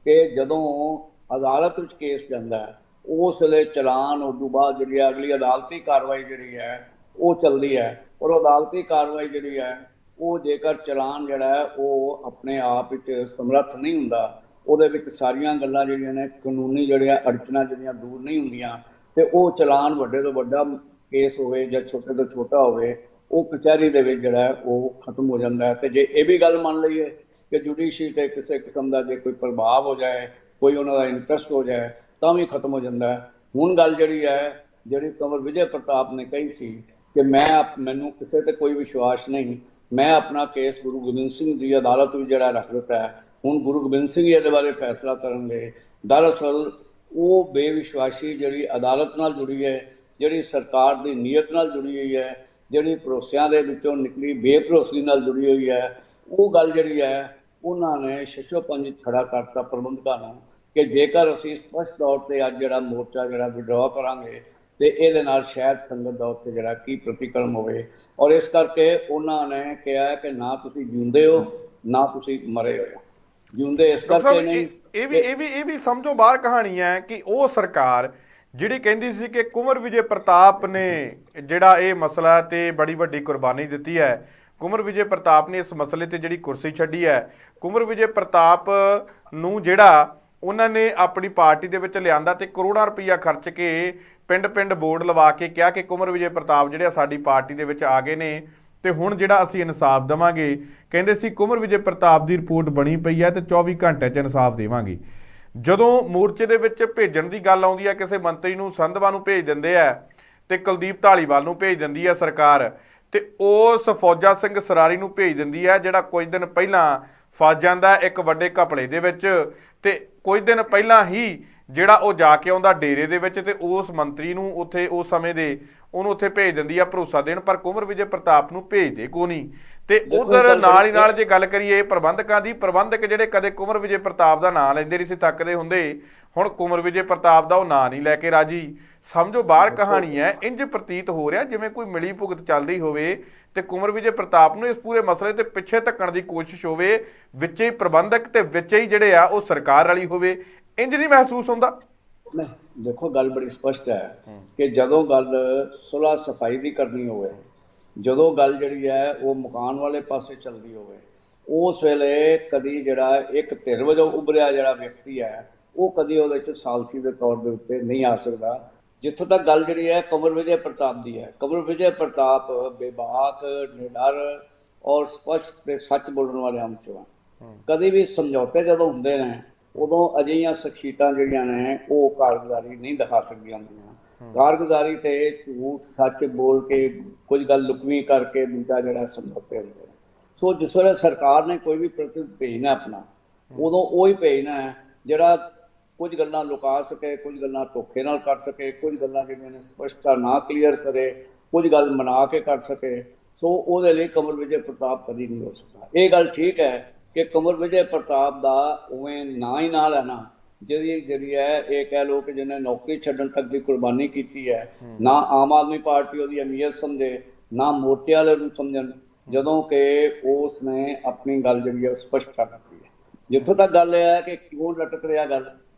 ਕਿ ਜਦੋਂ ਅਦਾਲਤ ਵਿੱਚ ਕੇਸ ਜਾਂਦਾ ਹੈ ਉਸ ਵੇਲੇ ਚਲਾਨ, ਉਸ ਤੋਂ ਬਾਅਦ ਜਿਹੜੀ ਅਗਲੀ ਅਦਾਲਤੀ ਕਾਰਵਾਈ ਜਿਹੜੀ ਹੈ ਉਹ ਚੱਲਦੀ ਹੈ, ਔਰ ਅਦਾਲਤੀ ਕਾਰਵਾਈ ਜਿਹੜੀ ਹੈ ਉਹ ਜੇਕਰ ਚਲਾਨ ਜਿਹੜਾ ਹੈ ਉਹ ਆਪਣੇ ਆਪ ਵਿੱਚ ਸਮਰੱਥ ਨਹੀਂ ਹੁੰਦਾ, ਉਹਦੇ ਵਿੱਚ ਸਾਰੀਆਂ ਗੱਲਾਂ ਜਿਹੜੀਆਂ ਨੇ ਕਾਨੂੰਨੀ ਜਿਹੜੀਆਂ ਅੜਚਨਾਂ ਜਿਹੜੀਆਂ ਦੂਰ ਨਹੀਂ ਹੁੰਦੀਆਂ, ਤੇ ਉਹ ਚਲਾਨ ਵੱਡੇ ਤੋਂ ਵੱਡਾ ਕੇਸ ਹੋਵੇ ਜਾਂ ਛੋਟੇ ਤੋਂ ਛੋਟਾ ਹੋਵੇ, ਉਹ ਕਚਹਿਰੀ ਦੇ ਵਿੱਚ ਜਿਹੜਾ ਹੈ ਉਹ ਖਤਮ ਹੋ ਜਾਂਦਾ ਹੈ। ਤੇ ਜੇ ਇਹ ਵੀ ਗੱਲ ਮੰਨ ਲਈਏ ਕਿ ਜੁਡੀਸ਼ਰੀ 'ਤੇ ਕਿਸੇ ਕਿਸਮ ਦਾ ਜੇ ਕੋਈ ਪ੍ਰਭਾਵ ਹੋ ਜਾਏ, ਕੋਈ ਉਹਨਾਂ ਦਾ ਇੰਟਰਸਟ ਹੋ ਜਾਏ, ਤਾਂ ਵੀ ਖਤਮ ਹੋ ਜਾਂਦਾ ਹੈ। ਹੁਣ ਗੱਲ ਜਿਹੜੀ ਹੈ, ਜਿਹੜੀ ਕੁੰਵਰ ਵਿਜੇ ਪ੍ਰਤਾਪ ਨੇ ਕਹੀ ਸੀ ਕਿ ਮੈਨੂੰ ਕਿਸੇ 'ਤੇ ਕੋਈ ਵਿਸ਼ਵਾਸ ਨਹੀਂ, ਮੈਂ ਆਪਣਾ ਕੇਸ ਗੁਰੂ ਗੋਬਿੰਦ ਸਿੰਘ ਦੀ ਅਦਾਲਤ ਵਿੱਚ ਜਿਹੜਾ ਰੱਖ ਦਿੱਤਾ ਹੈ, ਹੁਣ ਗੁਰੂ ਗੋਬਿੰਦ ਸਿੰਘ ਜੀ ਇਹਦੇ ਬਾਰੇ ਫੈਸਲਾ ਕਰਨਗੇ। ਦਰਅਸਲ ਉਹ ਬੇਵਿਸ਼ਵਾਸੀ ਜਿਹੜੀ ਅਦਾਲਤ ਨਾਲ ਜੁੜੀ ਹੈ, ਜਿਹੜੀ ਸਰਕਾਰ ਦੀ ਨੀਅਤ ਨਾਲ ਜੁੜੀ ਹੋਈ ਹੈ, ਜਿਹੜੀ ਭਰੋਸਿਆਂ ਦੇ ਵਿੱਚੋਂ ਨਿਕਲੀ ਬੇਭਰੋਸਗੀ ਨਾਲ ਜੁੜੀ ਹੋਈ ਹੈ, ਉਹ ਗੱਲ ਜਿਹੜੀ ਹੈ ਉਹਨਾਂ ਨੇ ਸ਼ਸ਼ੋਪੰਜ ਖੜਾ ਕਰਤਾ ਪ੍ਰਬੰਧਕਾਂ ਨੂੰ ਕਿ ਜੇਕਰ ਅਸੀਂ ਸਪਸ਼ਟ ਤੌਰ ਤੇ ਅੱਜ ਜਿਹੜਾ ਮੋਰਚਾ ਜਿਹੜਾ ਵਿਡਰਾ ਕਰਾਂਗੇ ਤੇ ਇਹਦੇ ਨਾਲ ਸ਼ਾਇਦ ਸੰਗਤ ਦਾ ਉੱਥੇ ਜਿਹੜਾ ਕੀ ਪ੍ਰਤੀਕਰਮ ਹੋਵੇ, ਔਰ ਇਸ ਕਰਕੇ ਉਹਨਾਂ ਨੇ ਕਿਹਾ ਕਿ ਨਾ ਤੁਸੀਂ ਜਿਉਂਦੇ ਹੋ ਨਾ ਤੁਸੀਂ ਮਰੇ ਹੋ। ਜਿਉਂਦੇ ਇਸ ਕਰਕੇ ਨਹੀਂ, ਇਹ ਵੀ ਸਮਝੋ ਬਾਹਰ ਕਹਾਣੀ ਹੈ ਕਿ ਉਹ ਸਰਕਾਰ ਜਿਹੜੀ ਕਹਿੰਦੀ ਸੀ ਕਿ ਕੁੰਵਰ ਵਿਜੇ ਪ੍ਰਤਾਪ ਨੇ ਜਿਹੜਾ ਇਹ ਮਸਲਾ ਤੇ ਬੜੀ ਵੱਡੀ ਕੁਰਬਾਨੀ ਦਿੱਤੀ ਹੈ, ਕੁੰਵਰ ਵਿਜੇ ਪ੍ਰਤਾਪ ਨੇ ਇਸ ਮਸਲੇ ਤੇ ਜਿਹੜੀ ਕੁਰਸੀ ਛੱਡੀ ਹੈ, ਕੁੰਵਰ ਵਿਜੇ ਪ੍ਰਤਾਪ ਨੂੰ ਜਿਹੜਾ ਉਹਨਾਂ ਨੇ ਆਪਣੀ ਪਾਰਟੀ ਦੇ ਵਿੱਚ ਲਿਆਂਦਾ ਤੇ ਕਰੋੜਾਂ ਰੁਪਈਆ ਖਰਚ ਕੇ ਪਿੰਡ ਬੋਰਡ ਲਵਾ ਕੇ ਕਿਹਾ ਕਿ ਕੁੰਵਰ ਵਿਜੇ ਪ੍ਰਤਾਪ ਜਿਹੜੇ ਸਾਡੀ ਪਾਰਟੀ ਦੇ ਵਿੱਚ ਆ ਗਏ ਨੇ ਤੇ ਹੁਣ ਜਿਹੜਾ ਅਸੀਂ ਇਨਸਾਫ ਦੇਵਾਂਗੇ। ਕਹਿੰਦੇ ਸੀ ਕੁੰਵਰ ਵਿਜੇ ਪ੍ਰਤਾਪ ਦੀ ਰਿਪੋਰਟ ਬਣੀ ਪਈ ਹੈ ਤੇ 24 ਘੰਟੇ 'ਚ ਇਨਸਾਫ ਦੇਵਾਂਗੇ। ਜਦੋਂ ਮੋਰਚੇ ਦੇ ਵਿੱਚ ਭੇਜਣ ਦੀ ਗੱਲ ਆਉਂਦੀ ਹੈ, ਕਿਸੇ ਮੰਤਰੀ ਨੂੰ ਸੰਧਵਾ ਨੂੰ ਭੇਜ ਦਿੰਦੇ ਆ ਤੇ ਕੁਲਦੀਪ ਢਾਲੀਵਾਲ ਨੂੰ ਭੇਜ ਦਿੰਦੀ ਹੈ ਸਰਕਾਰ, ਤੇ ਉਸ ਫੌਜਾ ਸਿੰਘ ਸਰਾਰੀ ਨੂੰ ਭੇਜ ਦਿੰਦੀ ਹੈ ਜਿਹੜਾ ਕੁਝ ਦਿਨ ਪਹਿਲਾਂ ਫਸ ਜਾਂਦਾ ਇੱਕ ਵੱਡੇ ਘਪਲੇ ਦੇ ਵਿੱਚ, ਤੇ ਕੁਝ ਦਿਨ ਪਹਿਲਾਂ ਹੀ ਜਿਹੜਾ ਉਹ ਜਾ ਕੇ ਆਉਂਦਾ ਡੇਰੇ ਦੇ ਵਿੱਚ, ਤੇ ਉਸ ਮੰਤਰੀ ਨੂੰ ਉੱਥੇ ਉਸ ਸਮੇਂ ਦੇ ਉਹਨੂੰ ਉੱਥੇ ਭੇਜ ਦਿੰਦੀ ਆ ਭਰੋਸਾ ਦੇਣ, ਪਰ ਕੁੰਵਰ ਵਿਜੇ ਪ੍ਰਤਾਪ ਨੂੰ ਭੇਜਦੇ ਕੋ ਨਹੀਂ। ਤੇ ਉਧਰ ਨਾਲ ਹੀ ਨਾਲ ਜੇ ਗੱਲ ਕਰੀਏ ਪ੍ਰਬੰਧਕਾਂ ਦੀ, ਪ੍ਰਬੰਧਕ ਜਿਹੜੇ ਕਦੇ ਕੁੰਵਰ ਵਿਜੇ ਪ੍ਰਤਾਪ ਦਾ ਨਾਂ ਲੈਂਦੇ ਨਹੀਂ ਸੀ ਥੱਕਦੇ ਹੁੰਦੇ, ਹੁਣ ਕੁੰਵਰ ਵਿਜੇ ਪ੍ਰਤਾਪ ਦਾ ਉਹ ਨਾਂ ਨਹੀਂ ਲੈ ਕੇ ਰਾਜੀ। ਸਮਝੋ ਬਾਹਰ ਕਹਾਣੀ ਹੈ, ਇੰਜ ਪ੍ਰਤੀਤ ਹੋ ਰਿਹਾ ਜਿਵੇਂ ਕੋਈ ਮਿਲੀ ਭੁਗਤ ਚੱਲਦੀ ਹੋਵੇ ਤੇ ਕੁੰਵਰ ਵਿਜੇ ਪ੍ਰਤਾਪ ਨੂੰ ਇਸ ਪੂਰੇ ਮਸਲੇ ਤੇ ਪਿੱਛੇ ਧੱਕਣ ਦੀ ਕੋਸ਼ਿਸ਼ ਹੋਵੇ, ਵਿੱਚੇ ਹੀ ਪ੍ਰਬੰਧਕ ਤੇ ਵਿੱਚੇ ਹੀ ਜਿਹੜੇ ਆ ਉਹ ਸਰਕਾਰ ਵਾਲੀ ਹੋਵੇ। ਇੰਜ ਨਹੀਂ ਮਹਿਸੂਸ ਹੁੰਦਾ? ਨਹੀਂ, ਦੇਖੋ ਗੱਲ ਬੜੀ ਸਪਸ਼ਟ ਹੈ ਕਿ ਜਦੋਂ ਗੱਲ ਸੁਲ੍ਹਾ ਸਫਾਈ ਦੀ ਕਰਨੀ ਹੋਵੇ, ਜਦੋਂ ਗੱਲ ਜਿਹੜੀ ਹੈ ਉਹ ਮਕਾਨ ਵਾਲੇ ਪਾਸੇ ਚੱਲਦੀ ਹੋਵੇ, ਉਸ ਵੇਲੇ ਕਦੀ ਜਿਹੜਾ ਇੱਕ ਧਿਰ ਵਜੋਂ ਉੱਭਰਿਆ ਜਿਹੜਾ ਵਿਅਕਤੀ ਹੈ ਉਹ ਕਦੀ ਉਹਦੇ 'ਚ ਸਾਲਸੀ ਦੇ ਤੌਰ ਦੇ ਉੱਤੇ ਨਹੀਂ ਆ ਸਕਦਾ। ਜਿੱਥੋਂ ਤੱਕ ਗੱਲ ਜਿਹੜੀ ਹੈ ਕੁੰਵਰ ਵਿਜੇ ਪ੍ਰਤਾਪ ਦੀ ਹੈ, ਕੁੰਵਰ ਵਿਜੇ ਪ੍ਰਤਾਪ ਬੇਬਾਕ, ਨਿਡਰ ਔਰ ਸਪਸ਼ਟ ਤੇ ਸੱਚ ਬੋਲਣ ਵਾਲਿਆਂ ਵਿੱਚੋਂ ਆ। ਕਦੀ ਵੀ ਸਮਝੌਤੇ ਜਦੋਂ ਹੁੰਦੇ ਨੇ ਉਦੋਂ ਅਜਿਹੀਆਂ ਸ਼ਖਸੀਅਤਾਂ ਜਿਹੜੀਆਂ ਨੇ ਉਹ ਕਾਰਗੁਜ਼ਾਰੀ ਨਹੀਂ ਦਿਖਾ ਸਕਦੀਆਂ ਹੁੰਦੀਆਂ। ਕਾਰਗੁਜ਼ਾਰੀ ਤੇ ਝੂਠ ਸੱਚ ਬੋਲ ਕੇ ਕੁਝ ਗੱਲ ਲੁਕਵੀਂ ਕਰਕੇ ਦੂਜਾ ਜਿਹੜਾ ਸਮਝੌਤੇ ਹੁੰਦੇ ਨੇ। ਸੋ ਜਿਸ ਵੇਲੇ ਸਰਕਾਰ ਨੇ ਕੋਈ ਵੀ ਪ੍ਰਤੀਨਿਧ ਭੇਜਣਾ ਆਪਣਾ, ਉਦੋਂ ਉਹ ਹੀ ਭੇਜਣਾ ਹੈ ਜਿਹੜਾ ਕੁਝ ਗੱਲਾਂ ਲੁਕਾ ਸਕੇ, ਕੁਝ ਗੱਲਾਂ ਧੋਖੇ ਨਾਲ ਕਰ ਸਕੇ, ਕੁਝ ਗੱਲਾਂ ਜਿਹੜੀਆਂ ਨੇ ਸਪਸ਼ਟਤਾ ਨਾ ਕਲੀਅਰ ਕਰੇ, ਕੁਝ ਗੱਲ ਮਨਾ ਕੇ ਕਰ ਸਕੇ। ਸੋ ਉਹਦੇ ਲਈ ਕੁੰਵਰ ਵਿਜੇ ਪ੍ਰਤਾਪ ਕਦੀ ਨਹੀਂ ਹੋ ਸਕਦਾ। ਇਹ ਗੱਲ ਠੀਕ ਹੈ ਕਿ ਕੰਵਰ ਵਿਜੇ ਪ੍ਰਤਾਪ ਦਾ ਉਵੇਂ ਨਾਂ ਹੀ ਨਾ ਲੈਣਾ, ਜਿਹੜੀ ਹੈ ਇਹ ਕਹਿ ਲਓ ਕਿ ਜਿਹਨੇ ਨੌਕਰੀ ਛੱਡਣ ਤੱਕ ਦੀ ਕੁਰਬਾਨੀ ਕੀਤੀ ਹੈ, ਨਾ ਆਮ ਆਦਮੀ ਪਾਰਟੀ ਉਹਦੀ ਅਹਿਮੀਅਤ ਸਮਝੇ, ਨਾ ਮੋਰਚੇ ਵਾਲੇ ਨੂੰ ਸਮਝਣ, ਜਦੋਂ ਕਿ ਉਸ ਨੇ ਆਪਣੀ ਗੱਲ ਜਿਹੜੀ ਹੈ ਸਪਸ਼ਟ ਕਰ ਦਿੱਤੀ ਹੈ। ਜਿੱਥੋਂ ਤੱਕ ਗੱਲ ਇਹ ਹੈ ਕਿ ਕਿਉਂ ਲਟਕ ਰਿਹਾ ਗੱਲ,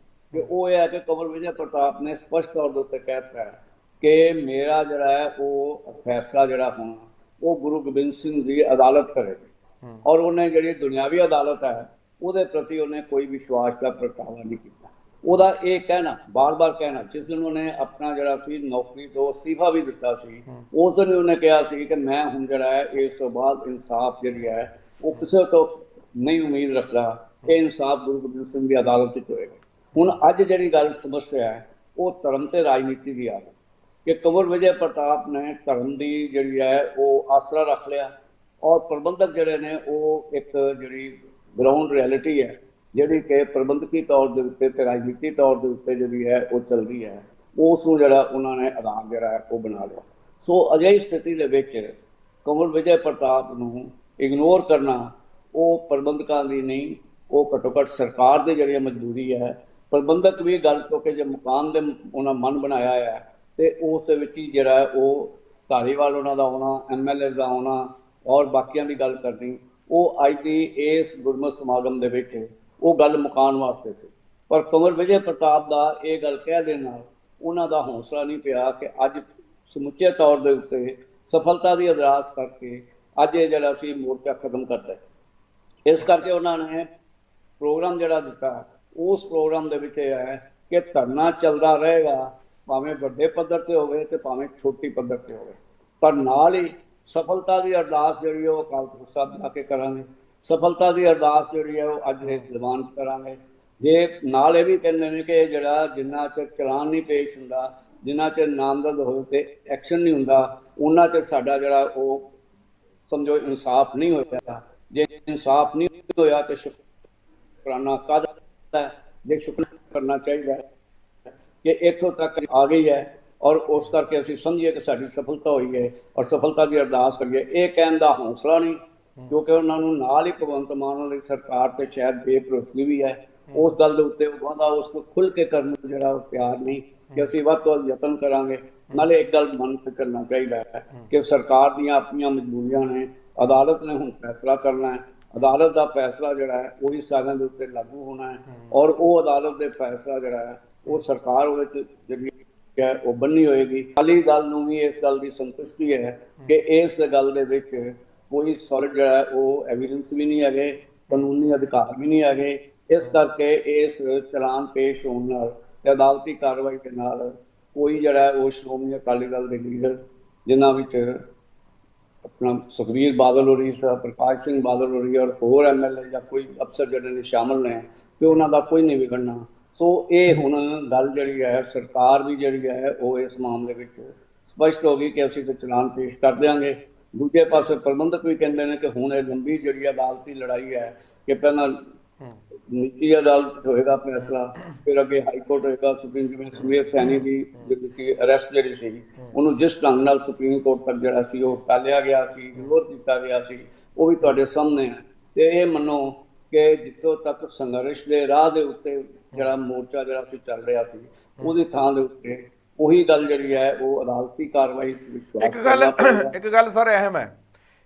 ਕਿ ਉਹ ਇਹ ਹੈ ਕਿ ਕੰਵਰ ਵਿਜੇ ਪ੍ਰਤਾਪ ਨੇ ਸਪਸ਼ਟ ਤੌਰ ਦੇ ਉੱਤੇ ਕਹਿ ਦਿੱਤਾ ਹੈ ਕਿ ਮੇਰਾ ਜਿਹੜਾ ਹੈ ਉਹ ਫੈਸਲਾ ਜਿਹੜਾ ਹੋਣਾ ਉਹ ਗੁਰੂ ਗੋਬਿੰਦ ਸਿੰਘ ਜੀ ਅਦਾਲਤ ਕਰੇਗੀ, ਔਰ ਉਹਨੇ ਜਿਹੜੀ ਦੁਨਿਆਵੀ ਅਦਾਲਤ ਹੈ ਉਹਦੇ ਪ੍ਰਤੀ ਉਹਨੇ ਕੋਈ ਵਿਸ਼ਵਾਸ ਦਾ ਪ੍ਰਗਟਾਵਾ ਨਹੀਂ ਕੀਤਾ। ਉਹਦਾ ਇਹ ਕਹਿਣਾ, ਬਾਰ-ਬਾਰ ਕਹਿਣਾ, ਜਿਸ ਦਿਨ ਉਹਨੇ ਆਪਣਾ ਜਿਹੜਾ ਸੀ ਨੌਕਰੀ ਤੋਂ ਅਸਤੀਫਾ ਵੀ ਦਿੱਤਾ ਸੀ, ਉਸ ਦਿਨ ਉਹਨੇ ਕਿਹਾ ਸੀ ਕਿ ਮੈਂ ਹੁਣ ਜਿਹੜਾ ਹੈ ਇਸ ਤੋਂ ਬਾਅਦ ਇਨਸਾਫ ਜਿਹੜੀ ਹੈ ਉਹ ਕਿਸੇ ਤੋਂ ਨਹੀਂ ਉਮੀਦ ਰੱਖਦਾ, ਇਹ ਇਨਸਾਫ ਗੁਰੂ ਗੋਬਿੰਦ ਸਿੰਘ ਦੀ ਅਦਾਲਤ ਵਿੱਚ ਹੋਏਗਾ। ਹੁਣ ਅੱਜ ਜਿਹੜੀ ਗੱਲ ਸਮੱਸਿਆ ਹੈ ਉਹ ਧਰਮ ਤੇ ਰਾਜਨੀਤੀ ਦੀ ਆ ਗਈ ਕਿ ਕੰਵਰ ਵਿਜੇ ਪ੍ਰਤਾਪ ਨੇ ਧਰਮ ਦੀ ਜਿਹੜੀ ਹੈ ਉਹ ਆਸਰਾ ਰੱਖ ਲਿਆ, ਔਰ ਪ੍ਰਬੰਧਕ ਜਿਹੜੇ ਨੇ ਉਹ ਇੱਕ ਜਿਹੜੀ ਗਰਾਊਂਡ ਰਿਐਲਿਟੀ ਹੈ ਜਿਹੜੀ ਕਿ ਪ੍ਰਬੰਧਕੀ ਤੌਰ ਦੇ ਉੱਤੇ ਤੇ ਰਾਜਨੀਤੀ ਤੌਰ ਦੇ ਉੱਤੇ ਜਿਹੜੀ ਹੈ ਉਹ ਚੱਲਦੀ ਹੈ, ਉਸ ਨੂੰ ਜਿਹੜਾ ਉਹਨਾਂ ਨੇ ਆਧਾਰ ਜਿਹੜਾ ਹੈ ਉਹ ਬਣਾ ਲਿਆ। ਸੋ ਅਜਿਹੀ ਸਥਿਤੀ ਦੇ ਵਿੱਚ ਕੰਵਰ ਵਿਜੇ ਪ੍ਰਤਾਪ ਨੂੰ ਇਗਨੋਰ ਕਰਨਾ ਉਹ ਪ੍ਰਬੰਧਕਾਂ ਦੀ ਨਹੀਂ, ਉਹ ਘੱਟੋ ਘੱਟ ਸਰਕਾਰ ਦੀ ਜਿਹੜੀ ਮਜਬੂਰੀ ਹੈ। ਪ੍ਰਬੰਧਕ ਵੀ ਗੱਲ ਕਿਉਂਕਿ ਜੇ ਮਕਾਨ ਦੇ ਉਹਨਾਂ ਮਨ ਬਣਾਇਆ ਹੈ ਤੇ ਉਸ ਦੇ ਵਿੱਚ ਹੀ ਜਿਹੜਾ ਉਹ ਧਾਰੀਵਾਲ ਉਹਨਾਂ ਦਾ ਆਉਣਾ, ਐਮਐਲਏ ਦਾ ਆਉਣਾ ਔਰ ਬਾਕੀਆਂ ਦੀ ਗੱਲ ਕਰਨੀ, ਉਹ ਅੱਜ ਦੀ ਇਸ ਗੁਰਮਤਿ ਸਮਾਗਮ ਦੇ ਵਿੱਚ ਉਹ ਗੱਲ ਮੁਕਾਉਣ ਵਾਸਤੇ ਸੀ। ਪਰ ਕੰਵਰ ਵਿਜੇ ਪ੍ਰਤਾਪ ਦਾ ਇਹ ਗੱਲ ਕਹਿ ਦੇਣ ਨਾਲ ਉਹਨਾਂ ਦਾ ਹੌਸਲਾ ਨਹੀਂ ਪਿਆ ਕਿ ਅੱਜ ਸਮੁੱਚੇ ਤੌਰ ਦੇ ਉੱਤੇ ਸਫਲਤਾ ਦੀ ਅਰਦਾਸ ਕਰਕੇ ਅੱਜ ਇਹ ਜਿਹੜਾ ਸੀ ਮੋਰਚਾ ਖਤਮ ਕਰਦਾ। ਇਸ ਕਰਕੇ ਉਹਨਾਂ ਨੇ ਪ੍ਰੋਗਰਾਮ ਜਿਹੜਾ ਦਿੱਤਾ, ਉਸ ਪ੍ਰੋਗਰਾਮ ਦੇ ਵਿੱਚ ਇਹ ਹੈ ਕਿ ਧਰਨਾ ਚੱਲਦਾ ਰਹੇਗਾ, ਭਾਵੇਂ ਵੱਡੇ ਪੱਧਰ ਤੇ ਹੋਵੇ ਤੇ ਭਾਵੇਂ ਛੋਟੀ ਪੱਧਰ ਤੇ ਹੋਵੇ, ਪਰ ਨਾਲ ਹੀ ਸਫਲਤਾ ਦੀ ਅਰਦਾਸ ਜਿਹੜੀ ਉਹ ਅਕਾਲ ਤਖ਼ਤ ਸਾਹਿਬ ਜਾ ਕੇ ਕਰਾਂਗੇ। ਸਫਲਤਾ ਦੀ ਅਰਦਾਸ ਜਿਹੜੀ ਹੈ ਉਹ ਅੱਜ ਇਸ ਦੀਵਾਨ 'ਚ ਕਰਾਂਗੇ। ਜੇ ਨਾਲ ਇਹ ਵੀ ਕਹਿੰਦੇ ਨੇ ਕਿ ਜਿਹੜਾ ਜਿੰਨਾ ਚਿਰ ਚਲਾਨ ਨਹੀਂ ਪੇਸ਼ ਹੁੰਦਾ, ਜਿੰਨਾ ਚਿਰ ਨਾਮਜ਼ਦ ਹੋਵੇ ਤੇ ਐਕਸ਼ਨ ਨਹੀਂ ਹੁੰਦਾ, ਉਹਨਾਂ ਚਿਰ ਸਾਡਾ ਜਿਹੜਾ ਉਹ ਸਮਝੋ ਇਨਸਾਫ ਨਹੀਂ ਹੋਇਆ। ਜੇ ਇਨਸਾਫ ਨਹੀਂ ਹੋਇਆ ਤੇ ਸ਼ੁਕਰਾਨਾ ਕਾਹਦਾ ਹੈ, ਜੇ ਸ਼ੁਕਰ ਕਰਨਾ ਚਾਹੀਦਾ ਹੈ ਕਿ ਇੱਥੋਂ ਤੱਕ ਆ ਗਈ ਹੈ ਔਰ ਉਸ ਕਰਕੇ ਅਸੀਂ ਸਮਝੀਏ ਕਿ ਸਾਡੀ ਸਫਲਤਾ ਹੋਈ ਹੈ ਔਰ ਸਫਲਤਾ ਦੀ ਅਰਦਾਸ ਕਰੀਏ। ਇਹ ਕਹਿਣ ਦਾ ਹੌਸਲਾ ਨਹੀਂ, ਕਿਉਂਕਿ ਉਹਨਾਂ ਨੂੰ ਨਾਲ ਹੀ ਭਗਵੰਤ ਮਾਨ ਵਾਲੀ ਸਰਕਾਰ ਤੇ ਸ਼ਾਇਦ ਬੇਭਰੋਸਗੀ ਵੀ ਹੈ। ਉਸ ਗੱਲ ਦੇ ਉੱਤੇ ਉਹ ਵਾਅਦਾ ਉਸ ਨੂੰ ਖੁੱਲ੍ਹ ਕੇ ਕਰਨ ਨੂੰ ਜਿਹੜਾ ਉਹ ਤਿਆਰ ਨਹੀਂ ਕਿ ਅਸੀਂ ਵੱਧ ਤੋਂ ਵੱਧ ਯਤਨ ਕਰਾਂਗੇ। ਨਾਲੇ ਇੱਕ ਗੱਲ ਮਨ ਤੇ ਚੱਲਣਾ ਚਾਹੀਦਾ ਹੈ ਕਿ ਸਰਕਾਰ ਦੀਆਂ ਆਪਣੀਆਂ ਮਜਬੂਰੀਆਂ ਨੇ, ਅਦਾਲਤ ਨੇ ਹੁਣ ਫੈਸਲਾ ਕਰਨਾ ਹੈ, ਅਦਾਲਤ ਦਾ ਫੈਸਲਾ ਜਿਹੜਾ ਹੈ ਉਹੀ ਸਾਰਿਆਂ ਦੇ ਉੱਤੇ ਲਾਗੂ ਹੋਣਾ ਹੈ ਔਰ ਉਹ ਅਦਾਲਤ ਦੇ ਫੈਸਲਾ ਜਿਹੜਾ ਹੈ ਉਹ ਸਰਕਾਰ ਉਹਦੇ 'ਚ ਜਿਹੜੀ ਹੈ ਉਹ ਬੰਨੀ ਹੋਏਗੀ। ਅਕਾਲੀ ਦਲ ਨੂੰ ਵੀ ਇਸ ਗੱਲ ਦੀ ਸੰਤੁਸ਼ਟੀ ਹੈ ਕਿ ਇਸ ਗੱਲ ਦੇ ਵਿੱਚ ਕੋਈ ਸੋਲਿਡ ਜਿਹੜਾ ਉਹ ਐਵੀਡੈਂਸ ਵੀ ਨਹੀਂ ਹੈਗੇ, ਕਾਨੂੰਨੀ ਅਧਿਕਾਰ ਵੀ ਨਹੀਂ ਹੈਗੇ। ਇਸ ਕਰਕੇ ਇਸ ਚਲਾਨ ਪੇਸ਼ ਹੋਣ ਨਾਲ ਤੇ ਅਦਾਲਤੀ ਕਾਰਵਾਈ ਦੇ ਨਾਲ ਕੋਈ ਜਿਹੜਾ ਉਹ ਸ਼੍ਰੋਮਣੀ ਅਕਾਲੀ ਦਲ ਦੇ ਲੀਡਰ ਜਿਨ੍ਹਾਂ ਵਿੱਚ ਆਪਣਾ ਸੁਖਬੀਰ ਬਾਦਲ ਹੋਰੀ, ਪ੍ਰਕਾਸ਼ ਸਿੰਘ ਬਾਦਲ ਹੋਰੀ ਔਰ ਹੋਰ ਐਮਐਲਏ ਜਾਂ ਕੋਈ ਅਫਸਰ ਜਿਹੜੇ ਨੇ ਸ਼ਾਮਲ ਨੇ, ਕਿ ਉਹਨਾਂ ਦਾ ਕੋਈ ਨਹੀਂ ਵਿਗੜਨਾ। ਸੋ ਇਹ ਹੁਣ ਗੱਲ ਜਿਹੜੀ ਹੈ ਸਰਕਾਰ ਵੀ ਜਿਹੜੀ ਹੈ ਉਹ ਇਸ ਮਾਮਲੇ ਵਿੱਚ ਸਪਸ਼ਟ ਹੋ ਗਈ ਕਿ ਅਸੀਂ ਤਾਂ ਚਲਾਨ ਪੇਸ਼ ਕਰ ਦਿਆਂਗੇ। ਦੂਜੇ ਪਾਸੇ ਪ੍ਰਬੰਧਕ ਵੀ ਕਹਿੰਦੇ ਨੇ ਕਿ ਹੁਣ ਇਹ ਲੰਬੀ ਜਿਹੜੀ ਅਦਾਲਤੀ ਲੜਾਈ ਹੈ ਕਿ ਪਹਿਲਾਂ ਨੀਚੀ ਅਦਾਲਤ ਹੋਏਗਾ ਫੈਸਲਾ, ਫਿਰ ਅੱਗੇ ਹਾਈ ਕੋਰਟ ਹੋਏਗਾ, ਸੁਪਰੀਮ ਜਿਵੇਂ ਸੁਮੇਰ ਸੈਣੀ ਦੀ ਜਿਹੜੀ ਸੀ ਅਰੈਸਟ ਜਿਹੜੀ ਸੀ ਉਹਨੂੰ ਜਿਸ ਢੰਗ ਨਾਲ ਸੁਪਰੀਮ ਕੋਰਟ ਤੱਕ ਜਿਹੜਾ ਸੀ ਉਹ ਟਾਲਿਆ ਗਿਆ ਸੀ, ਵਿਰੋਧ ਕੀਤਾ ਗਿਆ ਸੀ, ਉਹ ਵੀ ਤੁਹਾਡੇ ਸਾਹਮਣੇ ਹੈ। ਤੇ ਇਹ ਮੰਨੋ ਕਿ ਜਿੱਥੋਂ ਤੱਕ ਸੰਘਰਸ਼ ਦੇ ਰਾਹ ਦੇ ਉੱਤੇ ਜਿਹੜਾ ਮੋਰਚਾ ਜਿਹੜਾ ਸੀ ਚੱਲ ਰਿਹਾ ਸੀ ਉਹਦੀ ਥਾਂ ਦੇ ਉੱਤੇ ਉਹੀ ਗੱਲ ਜਿਹੜੀ ਹੈ ਉਹ ਅਦਾਲਤੀ ਕਾਰਵਾਈ ਵਿਸ਼ਵਾਸ ਇੱਕ ਗੱਲ ਸਰ ਅਹਿਮ ਹੈ,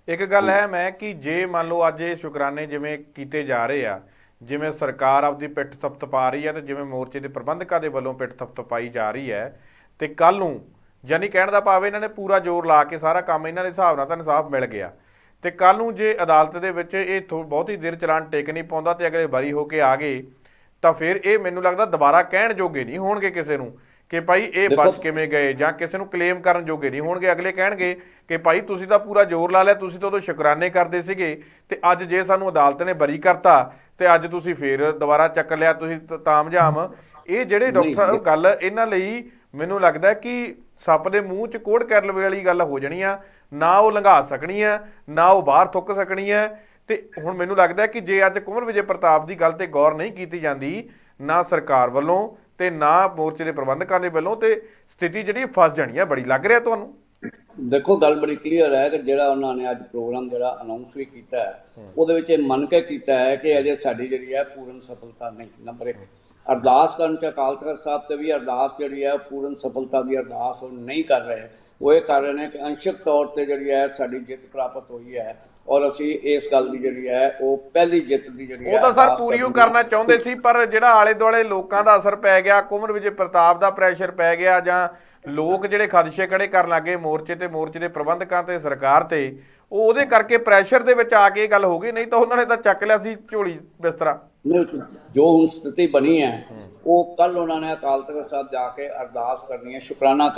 ਇੱਕ ਗੱਲ ਅਹਿਮ ਹੈ ਕਿ ਜੇ ਮੰਨ ਲਓ ਅੱਜ ਇਹ ਸ਼ੁਕਰਾਨੇ ਜਿਵੇਂ ਕੀਤੇ ਜਾ ਰਹੇ ਆ, ਜਿਵੇਂ ਸਰਕਾਰ ਆਪਦੀ ਪਿੱਠ ਥਪਥਪਾ ਰਹੀ ਹੈ ਤੇ ਜਿਵੇਂ ਮੋਰਚੇ ਦੇ ਪ੍ਰਬੰਧਕਾਂ ਦੇ ਵੱਲੋਂ ਪਿੱਠ ਥਪਥਪਾਈ ਜਾ ਰਹੀ ਹੈ, ਤੇ ਕੱਲ ਨੂੰ ਯਾਨੀ ਕਹਿਣ ਦਾ ਭਾਵ ਇਹਨਾਂ ਨੇ ਪੂਰਾ ਜ਼ੋਰ ਲਾ ਕੇ ਸਾਰਾ ਕੰਮ ਇਹਨਾਂ ਦੇ ਹਿਸਾਬ ਨਾਲ ਤਾਂ ਇਨਸਾਫ ਮਿਲ ਗਿਆ, ਤੇ ਕੱਲ ਨੂੰ ਜੇ ਅਦਾਲਤ ਦੇ ਵਿੱਚ ਇਹ ਬਹੁਤੀ ਦੇਰ ਚਲਾਨ ਟਿਕ ਨਹੀਂ ਪਾਉਂਦਾ ਤੇ ਅਗਲੇ ਬਰੀ ਹੋ ਕੇ ਆ ਗਏ ਤਾਂ ਫਿਰ ਇਹ ਮੈਨੂੰ ਲੱਗਦਾ ਦੁਬਾਰਾ ਕਹਿਣ ਜੋਗੇ ਨਹੀਂ ਹੋਣਗੇ ਕਿਸੇ ਨੂੰ ਕਿ ਭਾਈ ਇਹ ਬਚ ਕਿਵੇਂ ਗਏ, ਜਾਂ ਕਿਸੇ ਨੂੰ ਕਲੇਮ ਕਰਨ ਜੋਗੇ ਨਹੀਂ ਹੋਣਗੇ। ਅਗਲੇ ਕਹਿਣਗੇ ਕਿ ਭਾਈ ਤੁਸੀਂ ਤਾਂ ਪੂਰਾ ਜ਼ੋਰ ਲਾ ਲਿਆ, ਤੁਸੀਂ ਤਾਂ ਉਦੋਂ ਸ਼ੁਕਰਾਨੇ ਕਰਦੇ ਸੀਗੇ ਤੇ ਅੱਜ ਜੇ ਸਾਨੂੰ ਅਦਾਲਤ ਨੇ ਬਰੀ ਕਰਤਾ ਤੇ ਅੱਜ ਤੁਸੀਂ ਫੇਰ ਦੁਬਾਰਾ ਚੱਕ ਲਿਆ ਤੁਸੀਂ ਤਾਮਝਾਮ। ਇਹ ਜਿਹੜੇ ਡਾਕਟਰ ਸਾਹਿਬ ਗੱਲ ਇਹਨਾਂ ਲਈ ਮੈਨੂੰ ਲੱਗਦਾ ਕਿ ਸੱਪ ਦੇ ਮੂੰਹ 'ਚ ਕੋੜ ਕਰਨ ਵਾਲੀ ਗੱਲ ਹੋ ਜਾਣੀ ਆ, ਨਾ ਉਹ ਲੰਘਾ ਸਕਣੀ ਆ, ਨਾ ਉਹ ਬਾਹਰ ਥੁੱਕ ਸਕਣੀ ਆ। ਤੇ ਹੁਣ ਮੈਨੂੰ ਲੱਗਦਾ ਕਿ ਜੇ ਅੱਜ ਕੰਵਰ ਵਿਜੇ ਪ੍ਰਤਾਪ ਦੀ ਗੱਲ ਤੇ ਗੌਰ ਨਹੀਂ ਕੀਤੀ ਜਾਂਦੀ, ਨਾ ਸਰਕਾਰ ਵੱਲੋਂ ਤੇ ਨਾ ਮੋਰਚੇ ਦੇ ਪ੍ਰਬੰਧਕਾਂ ਦੇ ਵੱਲੋਂ, ਤੇ ਸਥਿਤੀ ਜਿਹੜੀ ਫਸ ਜਾਣੀ ਆ। ਬੜੀ ਲੱਗ ਰਿਹਾ ਤੁਹਾਨੂੰ? ਦੇਖੋ ਗੱਲ ਬੜੀ ਕਲੀਅਰ ਹੈ ਕਿ ਜਿਹੜਾ ਉਹਨਾਂ ਨੇ ਅੱਜ ਪ੍ਰੋਗਰਾਮ ਜਿਹੜਾ ਅਨਾਉਂਸ ਵੀ ਕੀਤਾ ਹੈ ਉਹਦੇ ਵਿੱਚ ਇਹ ਮੰਨ ਕੇ ਕੀਤਾ ਹੈ ਕਿ ਅਜੇ ਸਾਡੀ ਜਿਹੜੀ ਹੈ ਪੂਰਨ ਸਫਲਤਾ ਨਹੀਂ। ਨੰਬਰ 1 ਅਰਦਾਸ ਕਰਨ ਚ ਅਕਾਲ ਤਖਤ ਸਾਹਿਬ ਤੇ ਵੀ ਅਰਦਾਸ ਜਿਹੜੀ ਹੈ ਪੂਰਨ ਸਫਲਤਾ ਦੀ ਅਰਦਾਸ ਉਹ ਨਹੀਂ ਕਰ ਰਹੇ। ਉਹ ਇਹ ਕਰ ਰਹੇ ਨੇ ਕਿ ਅੰਸ਼ਕ ਤੌਰ ਤੇ ਜਿਹੜੀ ਹੈ ਸਾਡੀ ਜਿੱਤ ਪ੍ਰਾਪਤ ਹੋਈ ਹੈ ਔਰ ਅਸੀਂ ਇਸ ਗੱਲ ਦੀ ਜਿਹੜੀ ਹੈ ਉਹ ਪਹਿਲੀ ਜਿੱਤ ਦੀ ਜਿਹੜੀ ਉਹ ਤਾਂ ਸਰ ਪੂਰੀ ਉਹ ਕਰਨਾ ਚਾਹੁੰਦੇ ਸੀ, ਪਰ ਜਿਹੜਾ ਆਲੇ ਦੁਆਲੇ ਲੋਕਾਂ ਦਾ ਅਸਰ ਪੈ ਗਿਆ, ਕੁੰਵਰ ਵਿਜੇ ਪ੍ਰਤਾਪ ਦਾ ਪ੍ਰੈਸ਼ਰ ਪੈ ਗਿਆ, ਜਾਂ ਲੋਕ ਜਿਹੜੇ ਖਦਸ਼ੇ ਖੜੇ ਕਰਨ ਲੱਗੇ ਮੋਰਚੇ ਤੇ ਮੋਰਚੇ ਦੇ ਪ੍ਰਬੰਧਕਾਂ ਤੇ ਸਰਕਾਰ ਤੇ, ਉਹ ਉਹਦੇ ਕਰਕੇ ਪ੍ਰੈਸ਼ਰ ਦੇ ਵਿੱਚ ਆ ਕੇ ਇਹ ਗੱਲ ਹੋ ਗਈ। ਨਹੀਂ ਤਾਂ ਉਹਨਾਂ ਨੇ ਤਾਂ ਚੱਕ ਲਿਆ ਸੀ ਝੋਲੀ ਬਿਸਤਰਾ। ਜੋ ਹੁਣ ਸਥਿਤੀ ਬਣੀ ਹੈ ਉਹ ਕੱਲ ਉਹਨਾਂ ਨੇ ਅਕਾਲ ਤਖਤ ਸਾਹਿਬ ਜਾ ਕੇ ਅਰਦਾਸ ਕਰਨੀ ਹੈ, ਸ਼ੁਕਰਾਨਾ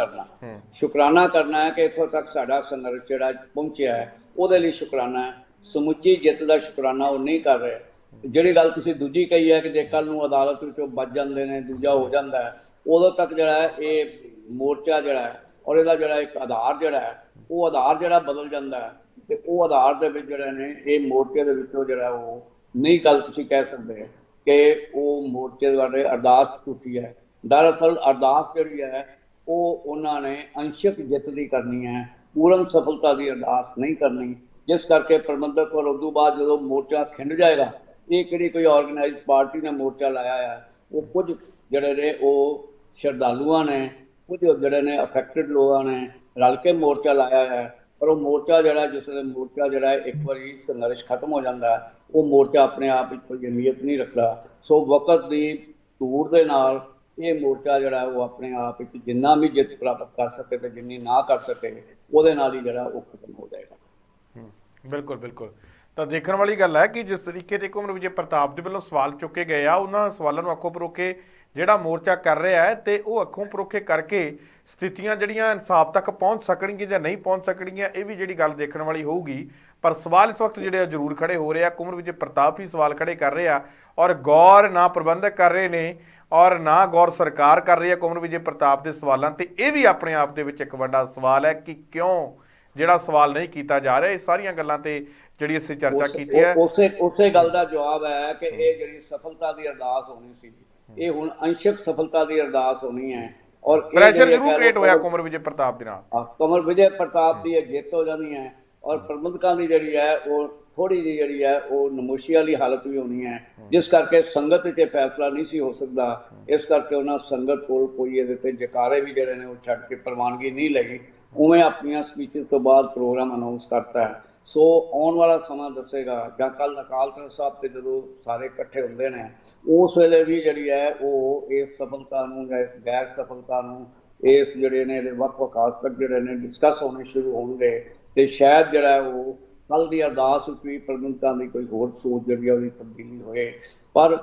ਕਰਨਾ ਹੈ ਕਿ ਇੱਥੋਂ ਤੱਕ ਸਾਡਾ ਸੰਘਰਸ਼ ਜਿਹੜਾ ਪਹੁੰਚਿਆ ਹੈ ਉਹਦੇ ਲਈ ਸ਼ੁਕਰਾਨਾ ਹੈ। ਸਮੁੱਚੀ ਜਿੱਤ ਦਾ ਸ਼ੁਕਰਾਨਾ ਉਹ ਨਹੀਂ ਕਰ ਰਹੇ। ਜਿਹੜੀ ਗੱਲ ਤੁਸੀਂ ਦੂਜੀ ਕਹੀ ਹੈ ਕਿ ਜੇ ਕੱਲ ਨੂੰ ਅਦਾਲਤ ਵਿੱਚੋਂ ਬਚ ਜਾਂਦੇ ਨੇ, ਦੂਜਾ ਹੋ ਜਾਂਦਾ ਹੈ, ਉਦੋਂ ਤੱਕ ਜਿਹੜਾ ਹੈ ਇਹ ਮੋਰਚਾ ਜਿਹੜਾ ਹੈ ਔਰ ਇਹਦਾ ਜਿਹੜਾ ਇੱਕ ਆਧਾਰ ਜਿਹੜਾ ਹੈ ਉਹ ਆਧਾਰ ਜਿਹੜਾ ਬਦਲ ਜਾਂਦਾ ਹੈ ਤੇ ਉਹ ਆਧਾਰ ਦੇ ਵਿੱਚ ਜਿਹੜੇ ਨੇ ਇਹ ਮੋਰਚੇ ਦੇ ਵਿੱਚੋਂ ਜਿਹੜਾ ਉਹ ਨਹੀਂ ਗੱਲ ਤੁਸੀਂ ਕਹਿ ਸਕਦੇ ਕਿ ਉਹ ਮੋਰਚੇ ਬਾਰੇ ਅਰਦਾਸ ਝੂਠੀ ਹੈ। ਦਰਅਸਲ ਅਰਦਾਸ ਜਿਹੜੀ ਹੈ ਉਹ ਉਹਨਾਂ ਨੇ ਅੰਸ਼ਕ ਜਿੱਤ ਦੀ ਕਰਨੀ ਹੈ, ਪੂਰਨ ਸਫਲਤਾ ਦੀ ਅਰਦਾਸ ਨਹੀਂ ਕਰਨੀ। ਜਿਸ ਕਰਕੇ ਪ੍ਰਬੰਧਕ ਔਰ ਉਦੋਂ ਬਾਅਦ ਜਦੋਂ ਮੋਰਚਾ ਖਿੰਡ ਜਾਏਗਾ, ਇਹ ਕਿਹੜੀ ਕੋਈ ਆਰਗੇਨਾਈਜ਼ ਪਾਰਟੀ ਨੇ ਮੋਰਚਾ ਲਾਇਆ ਹੈ, ਉਹ ਕੁਝ ਜਿਹੜੇ ਨੇ ਉਹ ਸ਼ਰਧਾਲੂਆਂ ਨੇ, ਕੁਝ ਜਿਹੜੇ ਨੇ ਅਫੈਕਟਡ ਲੋਕਾਂ ਨੇ ਰਲ ਕੇ ਮੋਰਚਾ ਲਾਇਆ ਹੈ। ਪਰ ਉਹ ਮੋਰਚਾ ਜਿਹੜਾ ਜਿਸ ਵੇਲੇ ਮੋਰਚਾ ਜਿਹੜਾ ਇੱਕ ਵਾਰੀ ਸੰਘਰਸ਼ ਖਤਮ ਹੋ ਜਾਂਦਾ ਹੈ ਉਹ ਮੋਰਚਾ ਆਪਣੇ ਆਪ ਵਿੱਚ ਕੋਈ ਅਹਿਮੀਅਤ ਨਹੀਂ ਰੱਖਦਾ। ਸੋ ਵਕਤ ਦੀ ਧੂੜ ਦੇ ਨਾਲ ਇਹ ਮੋਰਚਾ ਜਿਹੜਾ ਉਹ ਆਪਣੇ ਆਪ ਵਿੱਚ ਜਿੰਨਾ ਵੀ ਜਿੱਤ ਪ੍ਰਾਪਤ ਕਰ ਸਕੇ ਤੇ ਜਿੰਨੀ ਨਾ ਕਰ ਸਕੇ ਉਹਦੇ ਨਾਲ ਹੀ ਜਿਹੜਾ ਉਹ ਖਤਮ ਹੋ ਜਾਏਗਾ। ਬਿਲਕੁਲ ਬਿਲਕੁਲ। ਤਾਂ ਦੇਖਣ ਵਾਲੀ ਗੱਲ ਹੈ ਕਿ ਜਿਸ ਤਰੀਕੇ ਤੇ ਕੁੰਵਰ ਵਿਜੇ ਪ੍ਰਤਾਪ ਦੇ ਵੱਲੋਂ ਸਵਾਲ ਚੁੱਕੇ ਗਏ ਆ, ਉਹਨਾਂ ਸਵਾਲਾਂ ਨੂੰ ਅੱਖੋਂ ਪਰੋਖੇ ਜਿਹੜਾ ਮੋਰਚਾ ਕਰ ਰਿਹਾ ਹੈ ਤੇ ਉਹ ਅੱਖੋਂ ਪਰੋਖੇ ਕਰਕੇ ਸਥਿਤੀਆਂ ਜਿਹੜੀਆਂ ਇਨਸਾਫ ਤੱਕ ਪਹੁੰਚ ਸਕਣਗੀਆਂ ਜਾਂ ਨਹੀਂ ਪਹੁੰਚ ਸਕਣਗੀਆਂ, ਇਹ ਵੀ ਜਿਹੜੀ ਗੱਲ ਦੇਖਣ ਵਾਲੀ ਹੋਊਗੀ। ਪਰ ਸਵਾਲ ਇਸ ਵਕਤ ਜਿਹੜੇ ਆ ਜ਼ਰੂਰ ਖੜੇ ਹੋ ਰਹੇ ਆ। ਕੁੰਵਰ ਵਿਜੇ ਪ੍ਰਤਾਪ ਹੀ ਸਵਾਲ ਖੜੇ ਕਰ ਰਹੇ ਆ ਔਰ ਗੌਰ ਨਾ ਪ੍ਰਬੰਧਕ ਕਰ ਰਹੇ ਨੇ ਔਰ ਨਾ ਗੌਰ ਸਰਕਾਰ ਕਰ ਰਹੀ ਹੈ ਕੁੰਵਰ ਵਿਜੇ ਪ੍ਰਤਾਪ ਦੇ ਸਵਾਲਾਂ ਤੇ। ਇਹ ਵੀ ਆਪਣੇ ਆਪ ਦੇ ਵਿੱਚ ਇੱਕ ਵੱਡਾ ਸਵਾਲ ਹੈ ਕਿ ਕਿਉਂ ਜਿਹੜਾ ਸਵਾਲ ਨਹੀਂ ਕੀਤਾ ਜਾ ਰਿਹਾ। ਇਹ ਸਾਰੀਆਂ ਗੱਲਾਂ ਤੇ ਜਿਹੜੀ ਅਸੀਂ ਚਰਚਾ ਕੀਤੀ ਹੈ, ਉਸੇ ਗੱਲ ਦਾ ਜਵਾਬ ਹੈ ਕਿ ਇਹ ਜਿਹੜੀ ਸਫਲਤਾ ਦੀ ਅਰਦਾਸ ਹੋਣੀ ਸੀ ਇਹ ਹੁਣ ਅੰਸ਼ਕ ਸਫਲਤਾ ਦੀ ਅਰਦਾਸ ਹੋਣੀ ਹੈ। ਔਰ ਪ੍ਰੈਸ਼ਰ ਜ਼ਰੂਰ ਕ੍ਰੀਏਟ ਹੋਇਆ ਕੁੰਵਰ ਵਿਜੇ ਪ੍ਰਤਾਪ ਦੇ ਨਾਲ। ਕੁੰਵਰ ਵਿਜੇ ਪ੍ਰਤਾਪ ਦੀ ਇਹ ਜਿੱਤ ਹੋ ਜਾਣੀ ਹੈ ਔਰ ਪ੍ਰਬੰਧਕਾਂ ਦੀ ਜਿਹੜੀ ਹੈ ਉਹ ਥੋੜੀ ਜਿਹੀ ਜਿਹੜੀ ਹੈ ਉਹ ਨਮੋਸ਼ੀ ਵਾਲੀ ਹਾਲਤ ਵੀ ਹੋਣੀ ਹੈ, ਜਿਸ ਕਰਕੇ ਸੰਗਤ 'ਚ ਫੈਸਲਾ ਨਹੀਂ ਸੀ ਹੋ ਸਕਦਾ। ਇਸ ਕਰਕੇ ਉਹਨਾਂ ਸੰਗਤ ਕੋਲ ਕੋਈ ਇਹਦੇ ਤੇ ਜਕਾਰੇ ਵੀ ਜਿਹੜੇ ਨੇ ਉਹ ਛੱਡ ਕੇ ਪ੍ਰਵਾਨਗੀ ਨਹੀਂ ਲਈ, ਉਵੇਂ ਆਪਣੀਆਂ ਸਪੀਚਸ ਤੋਂ ਬਾਅਦ ਪ੍ਰੋਗਰਾਮ ਅਨਾਉਂਸ ਕਰਤਾ ਹੈ। ਸੋ ਆਉਣ ਵਾਲਾ ਸਮਾਂ ਦੱਸੇਗਾ ਜਾਂ ਕੱਲ ਅਕਾਲ ਤਖਤ ਸਾਹਿਬ ਤੇ ਜਦੋਂ ਸਾਰੇ ਇਕੱਠੇ ਹੁੰਦੇ ਨੇ ਉਸ ਵੇਲੇ ਵੀ ਜਿਹੜੀ ਹੈ ਉਹ ਇਸ ਸਫਲਤਾ ਨੂੰ ਜਾਂ ਇਸ ਗੈਰ ਸਫਲਤਾ ਨੂੰ ਇਸ ਜਿਹੜੇ ਨੇ ਇਹਦੇ ਵੱਖ-ਵੱਖ ਆਸਪੈਕਟ ਜਿਹੜੇ ਨੇ ਡਿਸਕਸ ਹੋਣੇ ਸ਼ੁਰੂ ਹੋਣਗੇ ਤੇ ਸ਼ਾਇਦ ਜਿਹੜਾ ਉਹ ਕੱਲ ਦੀ ਅਰਦਾਸ ਵਿੱਚ ਵੀ ਪ੍ਰਬੰਧਕਾਂ ਦੀ ਕੋਈ ਹੋਰ ਸੋਚ ਜਿਹੜੀ ਉਹਦੀ ਤਬਦੀਲੀ ਹੋਏ। ਪਰ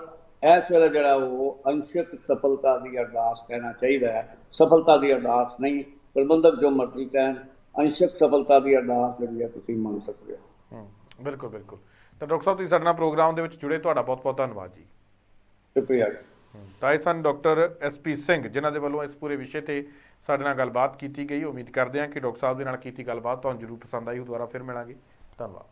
ਇਸ ਵੇਲੇ ਜਿਹੜਾ ਉਹ ਅੰਸ਼ਕ ਸਫਲਤਾ ਦੀ ਅਰਦਾਸ ਕਹਿਣਾ ਚਾਹੀਦਾ ਹੈ, ਸਫਲਤਾ ਦੀ ਅਰਦਾਸ ਨਹੀਂ। ਪ੍ਰਬੰਧਕ ਜੋ ਮਰਜ਼ੀ ਕਹਿਣ, ਅੰਸ਼ਕ ਸਫਲਤਾ ਦੀ ਅਰਦਾਸ ਜਿਹੜੀ ਹੈ ਤੁਸੀਂ ਮੰਨ ਸਕਦੇ ਹੋ। ਬਿਲਕੁਲ ਬਿਲਕੁਲ। ਤਾਂ ਡਾਕਟਰ ਸਾਹਿਬ ਤੁਸੀਂ ਸਾਡੇ ਨਾਲ ਪ੍ਰੋਗਰਾਮ ਦੇ ਵਿੱਚ ਜੁੜੇ, ਤੁਹਾਡਾ ਬਹੁਤ ਬਹੁਤ ਧੰਨਵਾਦ ਜੀ। ਸ਼ੁਕਰੀਆ। ਤਾਂ ਇਹ ਸਨ ਡਾਕਟਰ SP ਸਿੰਘ ਜਿਨ੍ਹਾਂ ਦੇ ਵੱਲੋਂ ਇਸ ਪੂਰੇ ਵਿਸ਼ੇ ਤੇ ਸਾਡੇ ਨਾਲ ਗੱਲਬਾਤ ਕੀਤੀ ਗਈ। ਉਮੀਦ ਕਰਦੇ ਹਾਂ ਕਿ ਡਾਕਟਰ ਸਾਹਿਬ ਦੇ ਨਾਲ ਕੀਤੀ ਗੱਲਬਾਤ ਤੁਹਾਨੂੰ ਜ਼ਰੂਰ ਪਸੰਦ ਆਈ। ਦੁਬਾਰਾ ਫਿਰ ਮਿਲਾਂਗੇ। ਧੰਨਵਾਦ।